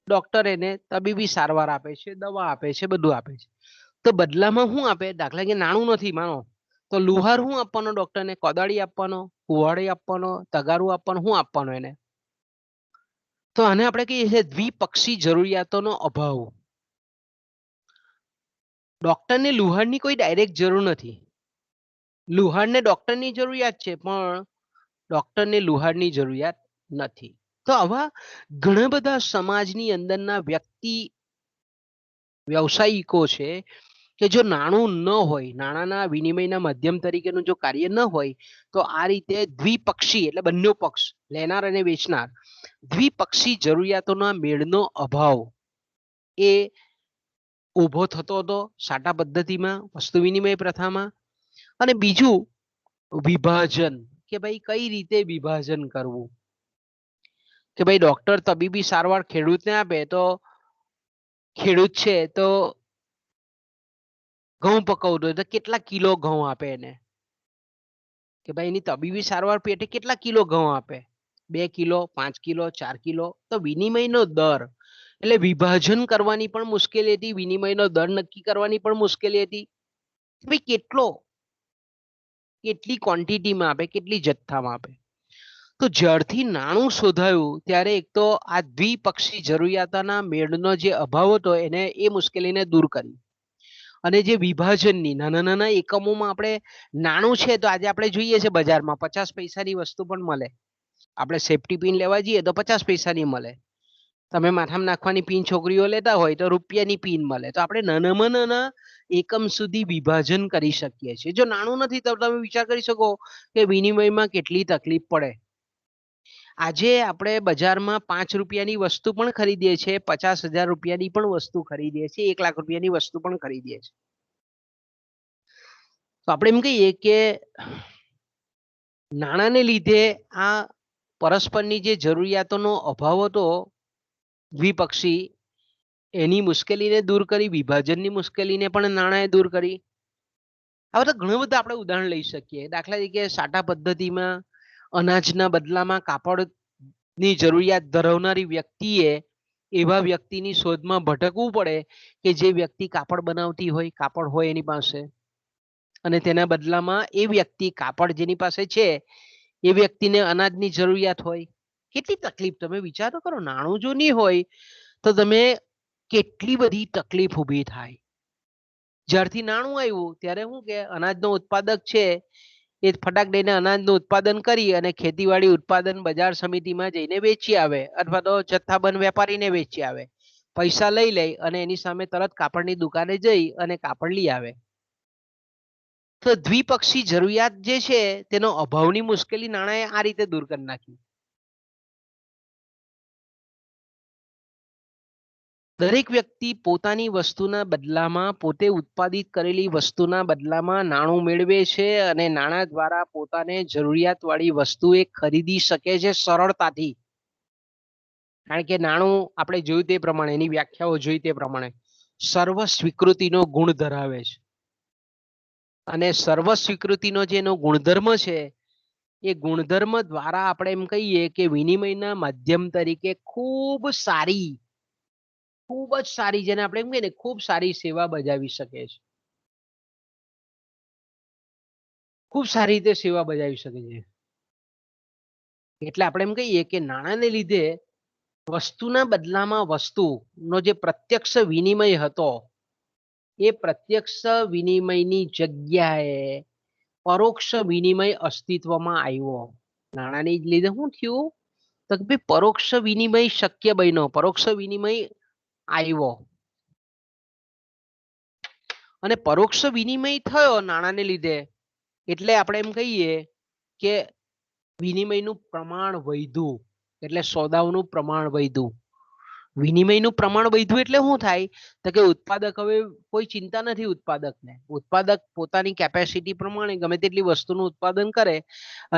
ડોક્ટર એને તબીબી સારવાર આપે છે, દવા આપે છે, બધું આપે છે. તો બદલામાં શું આપે? દાખલા કે નાણું નથી માનો તો લુહાર શું આપવાનો? ડોક્ટરને કોદાળી આપવાનો, કુવાડી આપવાનો, તગારું આપવાનું, શું આપવાનું એને? તો આને આપણે કહીએ છીએ દ્વિપક્ષી જરૂરિયાતોનો અભાવ. ડોક્ટરને લુહારની કોઈ ડાયરેક્ટ જરૂર નથી. લુહારને ડોક્ટરની જરૂરિયાત છે, પણ ડોક્ટરને લુહારની જરૂરિયાત નથી. તો આવા ઘણા બધા સમાજની અંદરના વ્યક્તિ વ્યવસાયિકો છે કે જો નાણું ન હોય, નાણાંના વિનિમયના માધ્યમ તરીકેનું જો કાર્ય ન હોય, તો આ રીતે દ્વિપક્ષી એટલે બંને પક્ષ, લેનાર અને વેચનાર, દ્વિપક્ષી જરૂરિયાતોના મેળનો અભાવ એ ઊભો થતો હતો સાટા પદ્ધતિમાં, વસ્તુ વિનિમય પ્રથામાં. અને બીજું વિભાજન, કે ભાઈ કઈ રીતે વિભાજન કરવું. કે ભાઈ ડોક્ટર તબીબી સારવાર ખેડૂતને આપે તો ખેડૂત છે તો ઘઉં પકવતો હોય તો કેટલા કિલો ઘઉં આપે એને? કે ભાઈ એની તબીબી સારવાર પેટે કેટલા કિલો ઘઉં આપે? 2 કિલો, 5 કિલો, 4 કિલો. તો વિનિમયનો દર એટલે વિભાજન કરવાની પણ મુશ્કેલી હતી, વિનિમયનો દર નક્કી કરવાની પણ મુશ્કેલી હતી. ભાઈ કેટલો, કેટલી ક્વોન્ટિટીમાં આપે, કેટલી જથ્થામાં આપે. તો જ્યારથી નાણું શોધાયું ત્યારે એક તો આ દ્વિપક્ષી જરૂરિયાતોના મેળનો જે અભાવ હતો એને એ મુશ્કેલીને દૂર કરી. અને જે વિભાજનની નાના નાના એકમોમાં આપણે નાણું છે તો આજે આપણે જોઈએ છે બજારમાં 50 પૈસાની વસ્તુ પણ મળે. આપણે સેફટી પિન લેવા જઈએ તો 50 પૈસાની મળે. તમે માથામાં નાખવાની પિન છોકરીઓ લેતા હોય તો રૂપિયાની પિન મળે. તો આપણે નાનામાં નાના એકમ સુધી વિભાજન કરી શકીએ છીએ. જો નાણું નથી તો તમે વિચાર કરી શકો કે વિનિમયમાં કેટલી તકલીફ પડે. આજે આપણે બજારમાં 5 રૂપિયાની વસ્તુ પણ ખરીદીએ છીએ, 50,000 રૂપિયાની પણ વસ્તુ ખરીદીએ છીએ, 1 લાખ રૂપિયાની વસ્તુ પણ ખરીદીએ છીએ. તો આપણે એમ કહીએ કે નાણાંને લીધે આ પરસ્પરની જે જરૂરિયાતોનો અભાવ હતો દ્વિપક્ષી, એની મુશ્કેલીને દૂર કરી, વિભાજનની મુશ્કેલીને પણ નાણાંએ દૂર કરી. હવે તો ઘણું બધું આપણે ઉદાહરણ લઈ શકીએ. દાખલા તરીકે સાટા પદ્ધતિમાં અનાજના બદલામાં કાપડની જરૂરિયાત ધરાવનારી વ્યક્તિએ એવા વ્યક્તિની શોધમાં ભટકવું પડે કે જે વ્યક્તિ કાપડ બનાવતી હોય, કાપડ હોય એની પાસે, અને તેના બદલામાં એ વ્યક્તિ કાપડ જેની પાસે છે એ વ્યક્તિને અનાજની જરૂરિયાત હોય. કેટલી તકલીફ, તમે વિચારો કરો. નાણું જો નહીં હોય તો તમે કેટલી બધી તકલીફ ઊભી થાય. જ્યારથી નાણું આવ્યું ત્યારે શું કે અનાજનો ઉત્પાદક છે એ ફટાક દઈને અનાજનું ઉત્પાદન કરી અને ખેતીવાડી ઉત્પાદન બજાર સમિતિમાં જઈને વેચી આવે, અથવા તો જથ્થાબંધ વેપારીને વેચી આવે. પૈસા લઈ લે અને એની સામે તરત કાપડની દુકાને જઈ અને કાપડ લઈ આવે. તો દ્વિપક્ષી જરૂરિયાત જે છે તેનો અભાવની મુશ્કેલી નાણાંએ આ રીતે દૂર કરી નાખી. દરેક વ્યક્તિ પોતાની વસ્તુના બદલામાં, પોતે ઉત્પાદિત કરેલી વસ્તુના બદલામાં નાણું મેળવે છે અને નાણાં દ્વારા પોતાને જરૂરિયાતવાળી વસ્તુ એ ખરીદી શકે છે સરળતાથી. કારણ કે નાણું આપણે જોયું તે પ્રમાણે, એની વ્યાખ્યાઓ જોઈ તે પ્રમાણે સર્વ સ્વીકૃતિનો ગુણ ધરાવે છે અને સર્વ સ્વીકૃતિનો જે એનો ગુણધર્મ છે એ ગુણધર્મ દ્વારા આપણે એમ કહીએ કે વિનિમયના માધ્યમ તરીકે ખૂબ જ સારી જેને આપણે એમ કહીએ ને ખૂબ સારી સેવા બજાવી શકે છે, ખૂબ સારી રીતે સેવા બજાવી શકે છે. એટલે આપણે એમ કહીએ કે નાણાંને લીધે વસ્તુના બદલામાં વસ્તુનો જે પ્રત્યક્ષ વિનિમય હતો એ પ્રત્યક્ષ વિનિમયની જગ્યાએ પરોક્ષ વિનિમય અસ્તિત્વમાં આવ્યો. નાણાંની લીધે શું થયું તો કે ભાઈ પરોક્ષ વિનિમય શક્ય બન્યો, પરોક્ષ વિનિમય આવ્યો અને પરોક્ષ વિનિમય થયો નાણાંને લીધે એટલે આપણે એમ કહીએ કે વિનિમયનું પ્રમાણ વધ્યું, એટલે સોદાઓનું પ્રમાણ વધ્યું. વિનિમયનું પ્રમાણ વધ્યું એટલે શું થાય તો કે ઉત્પાદક હવે કોઈ ચિંતા નથી ઉત્પાદકને. ઉત્પાદક પોતાની કેપેસિટી પ્રમાણે ગમે તેટલી વસ્તુનું ઉત્પાદન કરે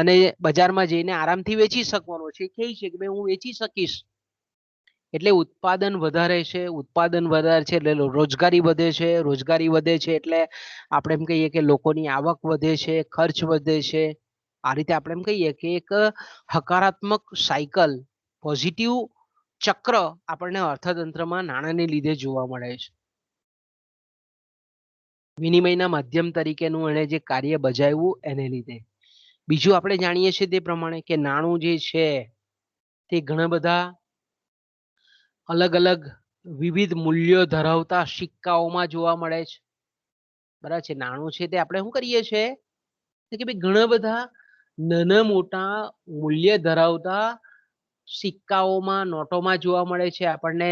અને બજારમાં જઈને આરામથી વેચી શકવાનો છે. કહે છે કે ભાઈ હું વેચી શકીશ એટલે ઉત્પાદન વધારે છે, ઉત્પાદન વધારે છે એટલે રોજગારી વધે છે, રોજગારી વધે છે એટલે આપણે એમ કહીએ કે લોકોની આવક વધે છે, ખર્ચ વધે છે. આ રીતે આપણે એમ કહીએ કે એક હકારાત્મક સાયકલ, પોઝિટિવ ચક્ર આપણને અર્થતંત્રમાં નાણાંને લીધે જોવા મળે છે. વિનિમયના માધ્યમ તરીકેનું એણે જે કાર્ય બજાવ્યું એને લીધે. બીજું આપણે જાણીએ છીએ તે પ્રમાણે કે નાણું જે છે તે ઘણા બધા અલગ અલગ વિવિધ મૂલ્યો ધરાવતા સિક્કાઓમાં જોવા મળે છે. બરાબર છે. નાણું છે તે આપણે શું કરીએ છીએ કે ભાઈ ઘણા બધા નાના મોટા મૂલ્ય ધરાવતા સિક્કાઓમાં, નોટોમાં જોવા મળે છે. આપણને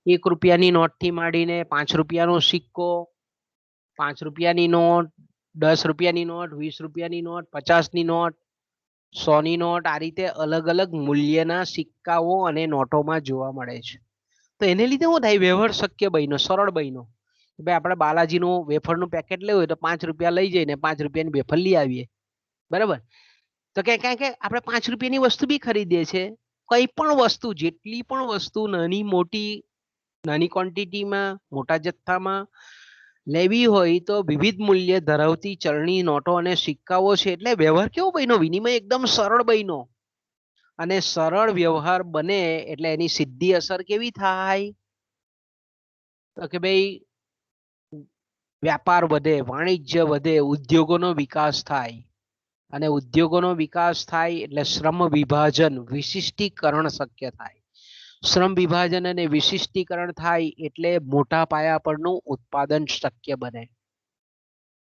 1 રૂપિયાની નોટથી માંડીને 5 રૂપિયાનો સિક્કો, 5 રૂપિયાની નોટ, 10 રૂપિયાની નોટ, 20 રૂપિયાની નોટ, 50ની નોટ, 100ની નોટ, આ રીતે અલગ અલગ મૂલ્યના સિક્કાઓ અને નોટોમાં જોવા મળે છે. તો એને લીધે શું થાય, વ્યવહાર શક્ય બન્યો, સરળ બન્યો. ભાઈ આપણે બાલાજીનું વેફરનું પેકેટ લેવું હોય તો 5 રૂપિયા લઈ જઈને 5 રૂપિયાની વેફર લઈ આવીએ, બરાબર. તો કે કારણ કે આપણે 5 રૂપિયાની વસ્તુ બી ખરીદીએ છીએ. કઈ પણ વસ્તુ, જેટલી પણ વસ્તુ નાની મોટી, નાની ક્વોન્ટિટીમાં, મોટા જથ્થામાં લેવી હોય તો વિવિધ મૂલ્ય ધરાવતી ચલણી નોટો અને સિક્કાઓ છે. એટલે વ્યવહાર કેવો બન્યો, વિનિમય એકદમ સરળ બન્યો. અને સરળ વ્યવહાર બને એટલે એની સીધી અસર કેવી થાય તો કે ભાઈ વ્યાપાર વધે, વાણિજ્ય વધે, ઉદ્યોગોનો વિકાસ થાય અને ઉદ્યોગોનો વિકાસ થાય એટલે શ્રમ વિભાજન, વિશિષ્ટીકરણ શક્ય થાય. શ્રમ વિભાજન અને વિશિષ્ટીકરણ થાય એટલે મોટા પાયા પરનું ઉત્પાદન શક્ય બને.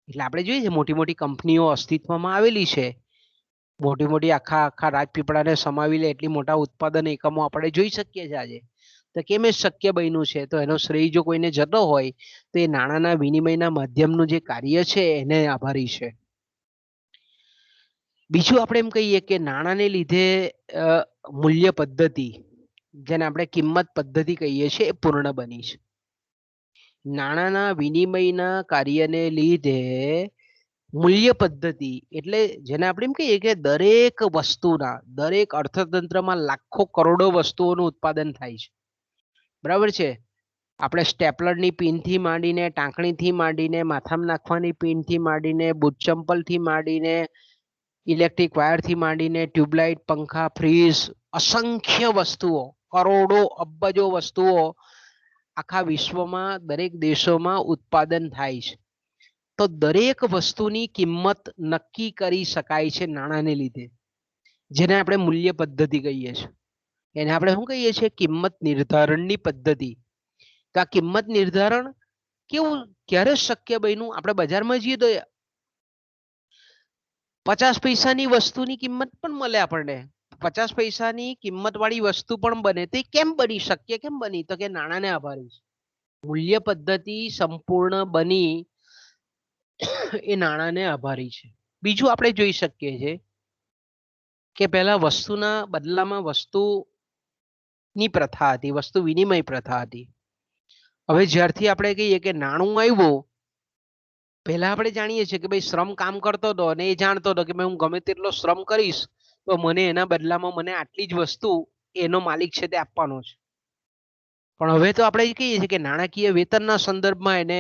એટલે આપણે જોઈએ છે મોટી મોટી કંપનીઓ અસ્તિત્વમાં આવેલી છે, મોટી મોટી આખા રાજપીપળાને સમાવી લે એટલી મોટા ઉત્પાદન એકમો આપણે જોઈ શકીએ છીએ આજે. તો કેમ એ શક્ય બન્યું છે? તો એનો શ્રેય જો કોઈને જતો હોય તો એ નાણાંના વિનિમયના માધ્યમનું જે કાર્ય છે એને આભારી છે. બીજું આપણે એમ કહીએ કે નાણાંને લીધે મૂલ્ય પદ્ધતિ, જેને આપણે કિંમત પદ્ધતિ કહીએ છીએ, એ પૂર્ણ બની છે. નાણાંના વિનિમયના કાર્યને લીધે મૂલ્ય પદ્ધતિ એટલે જેને આપણે એમ કહીએ કે દરેક વસ્તુના, દરેક અર્થતંત્રમાં લાખો કરોડો વસ્તુઓનું ઉત્પાદન થાય છે, બરાબર છે. આપણે સ્ટેપલરની પિનથી માંડીને, ટાંકણીથી માંડીને, માથામાં નાખવાની પિનથી માંડીને, બૂટ ચંપલથી માંડીને, ઇલેક્ટ્રિક વાયરથી માંડીને, ટ્યુબલાઇટ, પંખા, ફ્રીજ, અસંખ્ય વસ્તુઓ, કરોડો અબજો વસ્તુઓ આખા વિશ્વમાં દરેક દેશોમાં ઉત્પાદન થાય છે. તો દરેક વસ્તુની કિંમત નક્કી કરી શકાય છે નાણાંને લીધે, જેને આપણે મૂલ્ય પદ્ધતિ કહીએ છીએ. એને આપણે શું કહીએ છીએ? કિંમત નિર્ધારણની પદ્ધતિ. તો આ કિંમત નિર્ધારણ કેવું, ક્યારે શક્ય બન્યું? આપણે બજારમાં જઈએ તો 50 પૈસાની વસ્તુની કિંમત પણ મળે આપણને, 50 પૈસાની કિંમત વાળી વસ્તુ પણ બને. તો એ કેમ બની, શક્ય કેમ બની? તો કે નાણાંને આભારી છે. મૂલ્ય પદ્ધતિ સંપૂર્ણ બની એ નાણાંને આભારી છે. બીજું આપણે જોઈ શકીએ છીએ કે પહેલા વસ્તુના બદલામાં વસ્તુની પ્રથા હતી, વસ્તુ વિનિમય પ્રથા હતી. હવે જ્યારથી આપણે કહીએ કે નાણું આવ્યું, પહેલા આપણે જાણીએ છીએ કે ભાઈ શ્રમ કામ કરતો હતો અને એ જાણતો હતો કે હું ગમે તેટલો શ્રમ કરીશ તો મને એના બદલામાં મને આટલી જ વસ્તુ એનો માલિક છે તે આપવાનો છે. પણ હવે તો આપણે કહીએ છીએ કે નાણાકીય વેતનના સંદર્ભમાં એને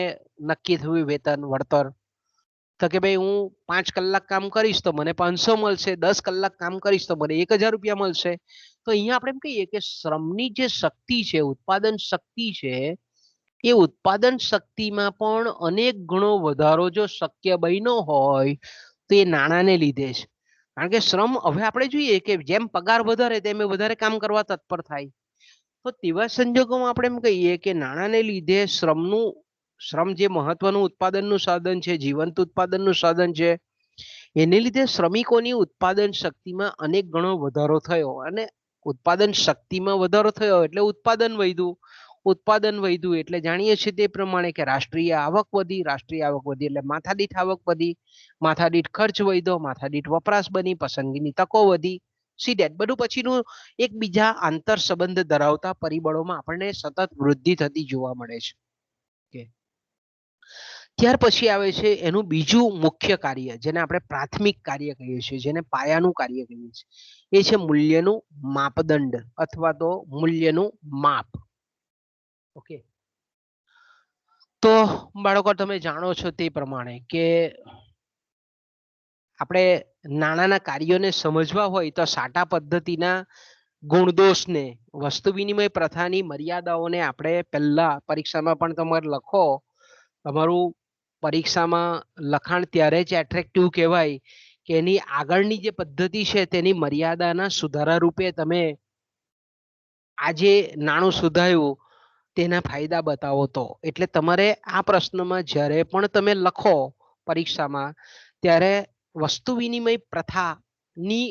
નક્કી થયું વેતન વળતર. તો કે ભાઈ હું 5 કલાક કામ કરીશ તો મને 500 મળશે, 10 કલાક કામ કરીશ તો મને 1000 રૂપિયા મળશે. તો અહીંયા આપણે એમ કહીએ કે શ્રમની જે શક્તિ છે, ઉત્પાદન શક્તિ છે, એ ઉત્પાદન શક્તિમાં પણ અનેક ગણો વધારો જો શક્ય બન્યો હોય તો એ નાણાંને લીધે છે. કારણ કે શ્રમ હવે આપણે જોઈએ કે જેમ પગાર વધારે તેમ વધારે કામ કરવા તત્પર થાય. તો તેવા સંજોગોમાં આપણે એમ કહીએ કે નાણાંને લીધે શ્રમ જે મહત્વનું ઉત્પાદનનું સાધન છે, જીવંત ઉત્પાદનનું સાધન છે, એને લીધે શ્રમિકોની ઉત્પાદન શક્તિમાં અનેક ગણો વધારો થયો. અને ઉત્પાદન શક્તિમાં વધારો થયો એટલે ઉત્પાદન વધ્યું એટલે જાણીએ છીએ તે પ્રમાણે કે રાષ્ટ્રીય આવક વધી એટલે માથાદીઠ આવક વધી, માથાદીઠ ખર્ચ વધ્યો, માથાદીઠ વપરાશ બની, પસંદગીની તકો વધી. સીધેટ બધું પછીનું એકબીજા આંતર સંબંધ ધરાવતા પરિબળોમાં આપણને સતત વૃદ્ધિ થતી જોવા મળે છે. ત્યાર પછી આવે છે એનું બીજું મુખ્ય કાર્ય, જેને આપણે પ્રાથમિક કાર્ય કહીએ છીએ, જેને પાયાનું કાર્ય કહીએ છીએ, એ છે મૂલ્યનું માપદંડ અથવા તો મૂલ્યનું માપ. ઓકે, તો બાળકો તમે જાણો છો તે પ્રમાણે કે આપણે નાણાંના કાર્યોને સમજવા હોય તો સાટા પદ્ધતિના ગુણદોષને, વસ્તુ વિનિમય પ્રથાની મર્યાદાઓને આપણે પહેલા પરીક્ષામાં પણ તમારે લખો. તમારું પરીક્ષામાં લખાણ ત્યારે જ એટ્રેક્ટિવ કહેવાય કે એની આગળની જે પદ્ધતિ છે તેની મર્યાદાના સુધારા રૂપે તમે આજે નાણું સુધાર્યું તેના ફાયદા બતાવો. તો એટલે તમારે આ પ્રશ્નમાં જ્યારે પણ તમે લખો પરીક્ષામાં ત્યારે વસ્તુ વિનિમય પ્રથાની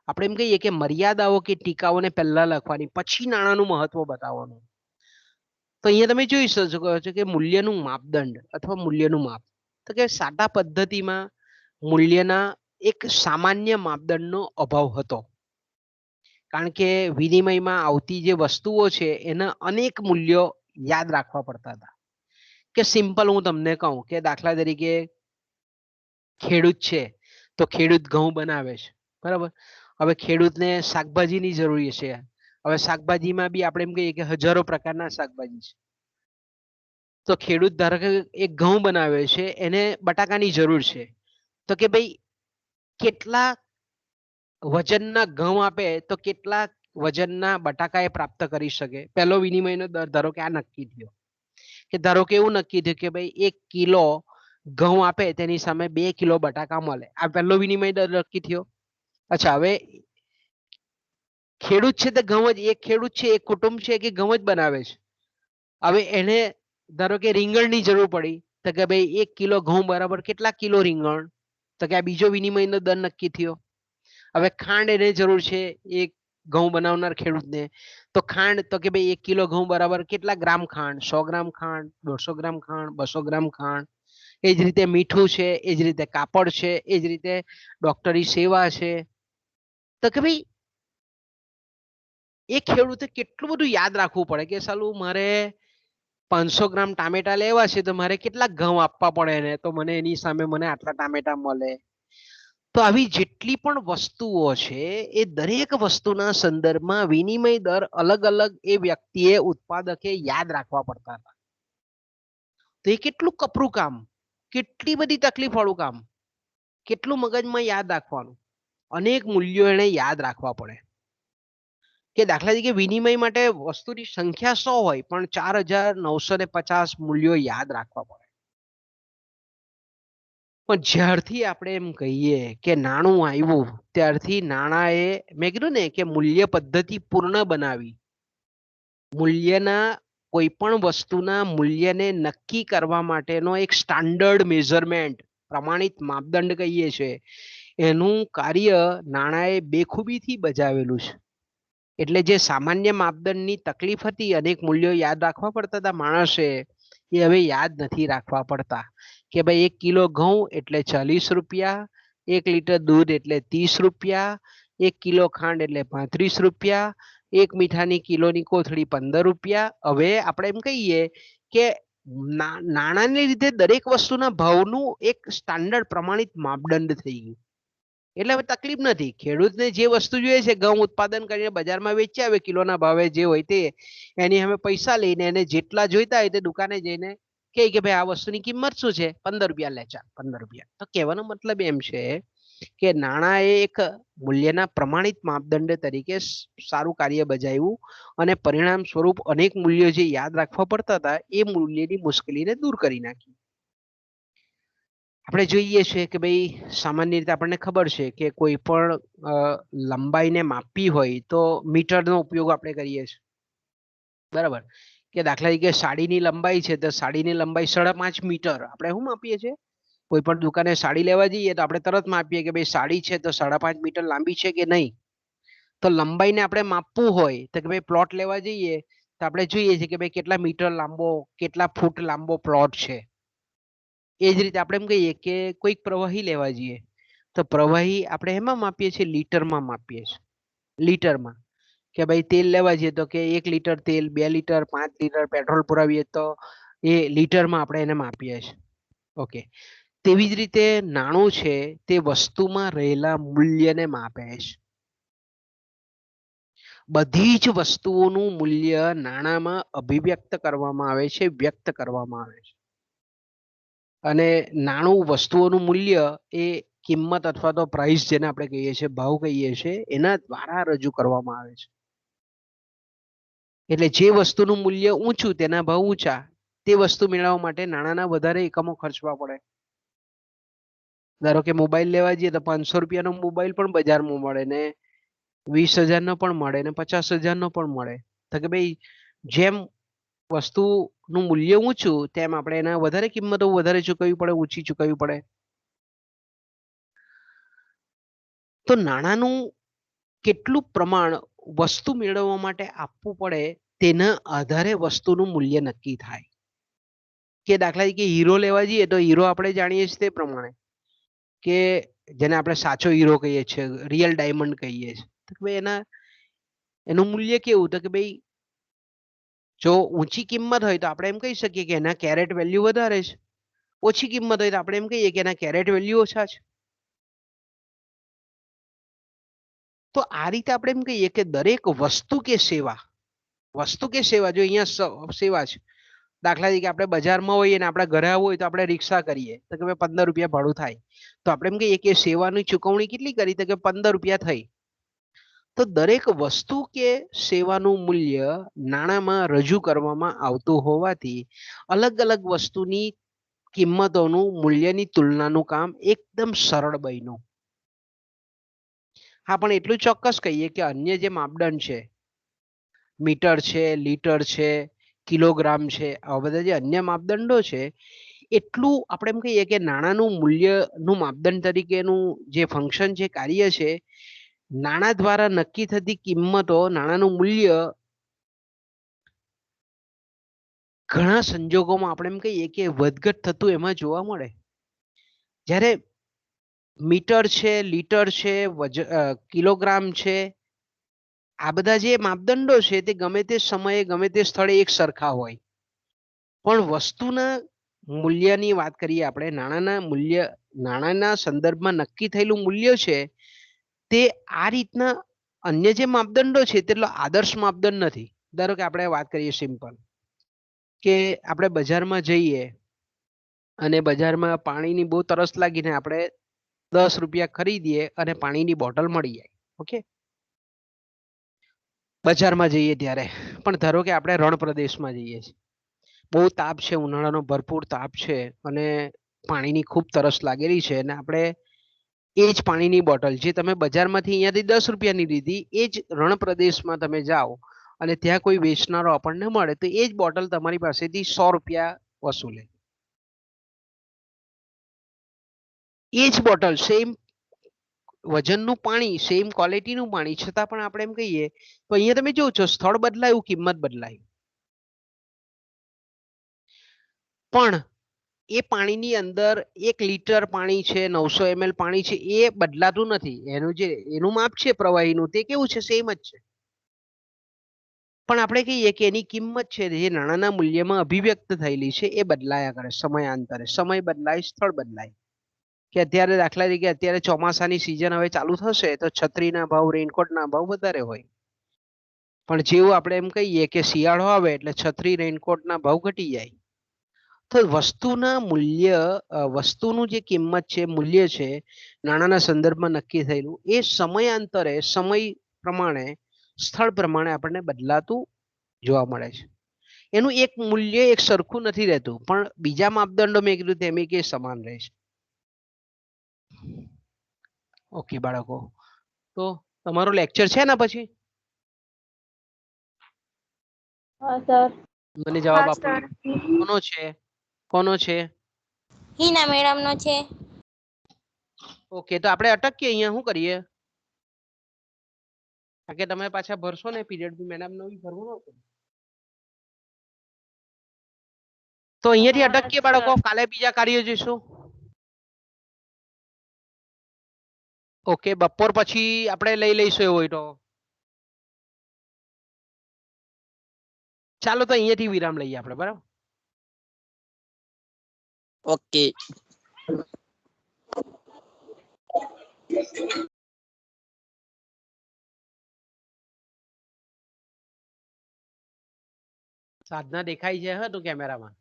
આપણે એમ કહીએ કે મર્યાદાઓ કે ટીકાઓને પહેલા લખવાની, પછી નાણાંનું મહત્વ બતાવવાનું. તો અહીંયા તમે જોઈ શકો છો કે મૂલ્યનું માપદંડ અથવા મૂલ્યનું માપ, તો કે સાટા પદ્ધતિમાં મૂલ્યના એક સામાન્ય માપદંડનો અભાવ હતો. કારણ કે વિનિમયમાં આવતી જે વસ્તુઓ છે એના અનેક મૂલ્યો યાદ રાખવા પડતા હતા. કે સિમ્પલ હું તમને કહું કે દાખલા તરીકે ખેડૂત છે તો ખેડૂત ઘઉં બનાવે છે, બરાબર. હવે ખેડૂતને શાકભાજીની જરૂર છે. હવે શાકભાજીમાં બી આપણે એમ કહીએ કે હજારો પ્રકારના શાકભાજી છે. તો ખેડૂત ધારો કે એક ઘઉં બનાવે છે, એને બટાકાની જરૂર છે. તો કે ભાઈ કેટલા વજનના ઘઉં આપે તો કેટલા વજનના બટાકા એ પ્રાપ્ત કરી શકે. પહેલો વિનિમયનો દર ધારો કે આ નક્કી થયો કે ધારો કે એવું નક્કી થયું કે ભાઈ 1 કિલો ઘઉં આપે તેની સામે 2 કિલો બટાકા મળે. આ પહેલો વિનિમય દર નક્કી થયો. અચ્છા, હવે ખેડૂત છે તે ઘઉં જ, એક ખેડૂત છે, એક કુટુંબ છે કે ઘઉં જ બનાવે છે. હવે એને ધારો કે રીંગણની જરૂર પડી તો કે ભાઈ 1 કિલો ઘઉં બરાબર કેટલા કિલો રીંગણ, તો કે આ બીજો વિનિમયનો દર નક્કી થયો. હવે ખાંડ એને જરૂર છે એક ઘઉં બનાવનાર ખેડૂતને, તો ખાંડ તો કે ભાઈ 1 કિલો ઘઉં બરાબર કેટલા ગ્રામ ખાંડ, 100 ગ્રામ ખાંડ, 150 ગ્રામ ખાંડ, 200 ગ્રામ ખાંડ. એ જ રીતે મીઠું છે, એ જ રીતે કાપડ છે, એ જ રીતે ડોક્ટરી સેવા છે. તો કે ભાઈ એ ખેડૂતે કેટલું બધું યાદ રાખવું પડે કે સાલું મારે 500 ગ્રામ ટામેટા લેવા છે તો મારે કેટલા ઘઉં આપવા પડે એને તો મને એની સામે મને આટલા ટામેટા મળે. તો આવી જેટલી પણ વસ્તુઓ છે એ દરેક વસ્તુના સંદર્ભમાં વિનિમય દર અલગ અલગ એ વ્યક્તિએ ઉત્પાદકે યાદ રાખવા પડતા હતા. તો એ કેટલું કપરું કામ, કેટલી બધી તકલીફ વાળું કામ, કેટલું મગજમાં યાદ રાખવાનું, અનેક મૂલ્યો એને યાદ રાખવા પડે. કે દાખલા તરીકે વિનિમય માટે વસ્તુની સંખ્યા 100 હોય પણ 4950 મૂલ્યો યાદ રાખવા પડે. પણ જ્યારથી આપણે એમ કહીએ કે નાણું આવ્યું ત્યારથી નાણાંએ મેં કીધું ને કે મૂલ્ય પદ્ધતિ પૂર્ણ બનાવી. મૂલ્યના કોઈ પણ વસ્તુના મૂલ્યને નક્કી કરવા માટેનો એક સ્ટાન્ડર્ડ મેઝરમેન્ટ, પ્રમાણિત માપદંડ કહીએ છીએ, એનું કાર્ય નાણાંએ બેખૂબીથી બજાવેલું છે. એટલે જે સામાન્ય માપદંડની તકલીફ હતી, અનેક મૂલ્યો યાદ રાખવા પડતા હતા માણસે, એ હવે યાદ નથી રાખવા પડતા. કે ભાઈ 1 કિલો ઘઉં એટલે 40 રૂપિયા, 1 લીટર દૂધ એટલે 30 રૂપિયા, 1 કિલો ખાંડ એટલે 35 રૂપિયા, 1 મીઠાની કિલોની કોથળી 15 રૂપિયા. હવે આપણે એમ કહીએ કે નાણાંને લીધે દરેક વસ્તુના ભાવનું એક સ્ટાન્ડર્ડ પ્રમાણિત માપદંડ થઈ ગયું. એટલે હવે તકલીફ નથી. ખેડૂતને જે વસ્તુ જોઈએ છે ઘઉં ઉત્પાદન કરીને બજારમાં વેચી આવે કિલોના ભાવે જે હોય તે, એની અમે પૈસા લઈને એને જેટલા જોઈતા હોય તે દુકાને જઈને કહે કે ભાઈ આ વસ્તુની કિંમત શું છે, 15 રૂપિયા લે ચાલ 15 રૂપિયા. તો કહેવાનો મતલબ એમ છે કે નાણાં એ એક મૂલ્યના પ્રમાણિત માપદંડ તરીકે સારું કાર્ય બજાવ્યું અને પરિણામ સ્વરૂપ અનેક મૂલ્યો જે યાદ રાખવા પડતા હતા એ મૂલ્યની મુશ્કેલીને દૂર કરી નાખી. આપણે જોઈએ છીએ કે ભાઈ સામાન્ય રીતે આપણને ખબર છે કે કોઈ પણ લંબાઈને માપવી હોય તો મીટરનો ઉપયોગ આપણે કરીએ છીએ, બરાબર? કે દાખલા તરીકે સાડીની લંબાઈ છે તો સાડીની લંબાઈ 5.5 મીટર આપણે શું માપીએ છીએ? કોઈ પણ દુકાને સાડી લેવા જઈએ તો આપણે તરત માપીએ કે ભાઈ સાડી છે તો 5.5 મીટર લાંબી છે કે નહીં. તો લંબાઈને આપણે માપવું હોય તો કે ભાઈ પ્લોટ લેવા જઈએ તો આપણે જોઈએ છીએ કે ભાઈ કેટલા મીટર લાંબો, કેટલા ફૂટ લાંબો પ્લોટ છે. એ જ રીતે આપણે એમ કહીએ કે કોઈક પ્રવાહી લેવા જઈએ તો પ્રવાહી આપણે એમાં માપીએ છીએ, લીટરમાં માપીએ છીએ, લીટરમાં. કે ભાઈ તેલ લેવા જઈએ તો કે 1 લીટર તેલ, 2 લીટર, 5 લીટર પેટ્રોલ પુરાવીએ તો એ લીટરમાં આપણે એને માપીએ છીએ. ઓકે, તેવી જ રીતે નાણું છે તે વસ્તુમાં રહેલા મૂલ્યને માપે છે. બધી જ વસ્તુઓનું મૂલ્ય નાણાંમાં અભિવ્યક્ત કરવામાં આવે છે, વ્યક્ત કરવામાં આવે છે. અને નાણું વસ્તુઓનું મૂલ્ય એ કિંમત અથવા તો પ્રાઇસ જેને આપણે કહીએ છીએ, ભાવ કહીએ છીએ, એના દ્વારા રજૂ કરવામાં આવે છે. એટલે જે વસ્તુનું મૂલ્ય ઊંચું તેના ભાવ ઊંચા. તે વસ્તુ મેળવવા માટે નાણાંના વધારે એકમો ખર્ચવા પડે. ધારો કે મોબાઈલ લેવા જઈએ તો 500 રૂપિયાનો મોબાઈલ પણ બજારમાં મળે ને 20,000નો પણ મળે ને 50,000નો પણ મળે. તો કે ભાઈ જેમ વસ્તુનું મૂલ્ય ઊંચું તેમ આપણે એના વધારે કિંમતો વધારે ચૂકવવી પડે, ઊંચી ચૂકવવી પડે. તો નાણાંનું કેટલું પ્રમાણ વસ્તુ મેળવવા માટે આપવું પડે તેના આધારે વસ્તુનું મૂલ્ય નક્કી થાય. કે દાખલા તરીકે હીરો લેવા જઈએ તો હીરો આપણે જાણીએ છીએ તે પ્રમાણે કે જેને આપણે સાચો હીરો કહીએ છીએ, રિયલ ડાયમંડ કહીએ છીએ. તો કે ભાઈ એનું મૂલ્ય કેવું? તો કે ભાઈ જો ઊંચી કિંમત હોય તો આપણે એમ કહી શકીએ કે એના કેરેટ વેલ્યુ વધારે છે. ઓછી કિંમત હોય તો આપણે એમ કહીએ કે એના કેરેટ વેલ્યુ ઓછા છે. તો આ રીતે આપણે એમ કહીએ કે દરેક વસ્તુ કે સેવા જો અહીંયા સેવા છે. દાખલા તરીકે આપણે બજારમાં હોઈએ ને આપણે ઘરે આવવું હોય તો આપણે રિક્ષા કરીએ તો કે 15 રૂપિયા ભાડું થાય. તો આપણે એમ કહીએ કે સેવાની ચૂકવણી કેટલી કરી? તો કે 15 રૂપિયા થઈ. તો દરેક વસ્તુ કે સેવાનું મૂલ્ય નાણાંમાં રજૂ કરવામાં આવતું હોવાથી અલગ અલગ વસ્તુની કિંમતોનું મૂલ્યની તુલનાનું કામ એકદમ સરળ બન્યું. હા, પણ એટલું ચોક્કસ કહીએ કે અન્ય જે માપદંડ છે, મીટર છે, લીટર છે, કિલોગ્રામ છે, આવા બધા જે અન્ય માપદંડો છે, એટલું આપણે એમ કહીએ કે નાણાંનું મૂલ્યનું માપદંડ તરીકેનું જે ફંક્શન છે, કાર્ય છે, નાણાં દ્વારા નક્કી થતી કિંમતો, નાણાંનું મૂલ્ય ઘણા સંજોગોમાં આપણે એમ કહીએ કે વધઘટ થતું એમાં જોવા મળે. જ્યારે મીટર છે, લીટર છે, કિલોગ્રામ છે, આ બધા જે માપદંડો છે તે ગમે તે સમયે ગમે તે સ્થળે એક સરખા હોય. પણ વસ્તુના મૂલ્યની વાત કરીએ આપણે, નાણાંના સંદર્ભમાં નક્કી થયેલું મૂલ્ય છે તે આ રીતના અન્ય જે માપદંડો છે તેટલો આદર્શ માપદંડ નથી. ધારો કે આપણે વાત કરીએ સિમ્પલ કે આપણે બજારમાં જઈએ અને બજારમાં પાણીની બહુ તરસ લાગીને આપણે 10 રૂપિયા ખરીદીએ અને પાણીની બોટલ મળી જાય. ઓકે, બજારમાં જઈએ ત્યારે. પણ ધારો કે આપણે રણ પ્રદેશમાં જઈએ છીએ, બહુ તાપ છે, ઉનાળાનો ભરપૂર તાપ છે અને પાણીની ખૂબ તરસ લાગેલી છે અને આપણે એ જ પાણીની બોટલ જે તમે બજારમાંથી અહીંયાથી 10 રૂપિયાની લીધી એ જ રણ પ્રદેશમાં તમે જાઓ અને ત્યાં કોઈ વેચનારો આપણને મળે તો એ જ બોટલ તમારી પાસેથી 100 રૂપિયા વસૂલે. એ જ બોટલ સેમ વજનનું પાણી, સેમ ક્વોલિટીનું પાણી, છતાં પણ આપણે એમ કહીએ તો અહીંયા તમે જોવો છો સ્થળ બદલાયું, કિંમત બદલાઈ. પણ એ પાણીની અંદર 1 લીટર પાણી છે, 900 ml પાણી છે, એ બદલાતું નથી. એનું માપ છે પ્રવાહીનું તે કેવું છે? સેમ જ છે. પણ આપણે કહીએ કે એની કિંમત છે જે નાણાંના મૂલ્યમાં અભિવ્યક્ત થયેલી છે એ બદલાયા કરે સમયાંતરે. સમય બદલાય, સ્થળ બદલાય. કે અત્યારે દાખલા તરીકે અત્યારે ચોમાસાની સિઝન હવે ચાલુ થશે તો છત્રીના ભાવ રેનકોટના ભાવ વધારે હોય, પણ જેવું આપણે એમ કહીએ કે શિયાળો આવે એટલે છત્રી રેનકોટના ભાવ ઘટી જાય. તો વસ્તુના મૂલ્ય વસ્તુનું જે કિંમત છે મૂલ્ય છે નાણાંના સંદર્ભમાં નક્કી થયેલું એ સમયાંતરે સમય પ્રમાણે સ્થળ પ્રમાણે આપણને બદલાતું જોવા મળે છે. એનું એક મૂલ્ય એક સરખું નથી રહેતું, પણ બીજા માપદંડો મેં કીધું તેમ કે સમાન રહે છે. ઓકે બાળકો, તો તમારો લેક્ચર છે ને પછી? હા સર. મને જવાબ આપો. કોનો છે? કોનો છે? હિના મેડમ નો છે. ઓકે, તો આપણે અટકીએ અહીંયા, શું કરીએ? કે તમે પાછા ભરશો ને પીરિયડ મેડમ નો બી ભરવું નહોતું. તો અહીંયાથી અટકીએ બાળકો, કાલે બીજા કાર્ય જોઈશું. ઓકે, બપોર પછી આપણે લઈ લઈશું એવું હોય તો. ચાલો તો અહીંયાથી વિરામ લઈએ આપણે, બરાબર? ઓકે. સાધના દેખાય છે હા તું કેમેરામાં?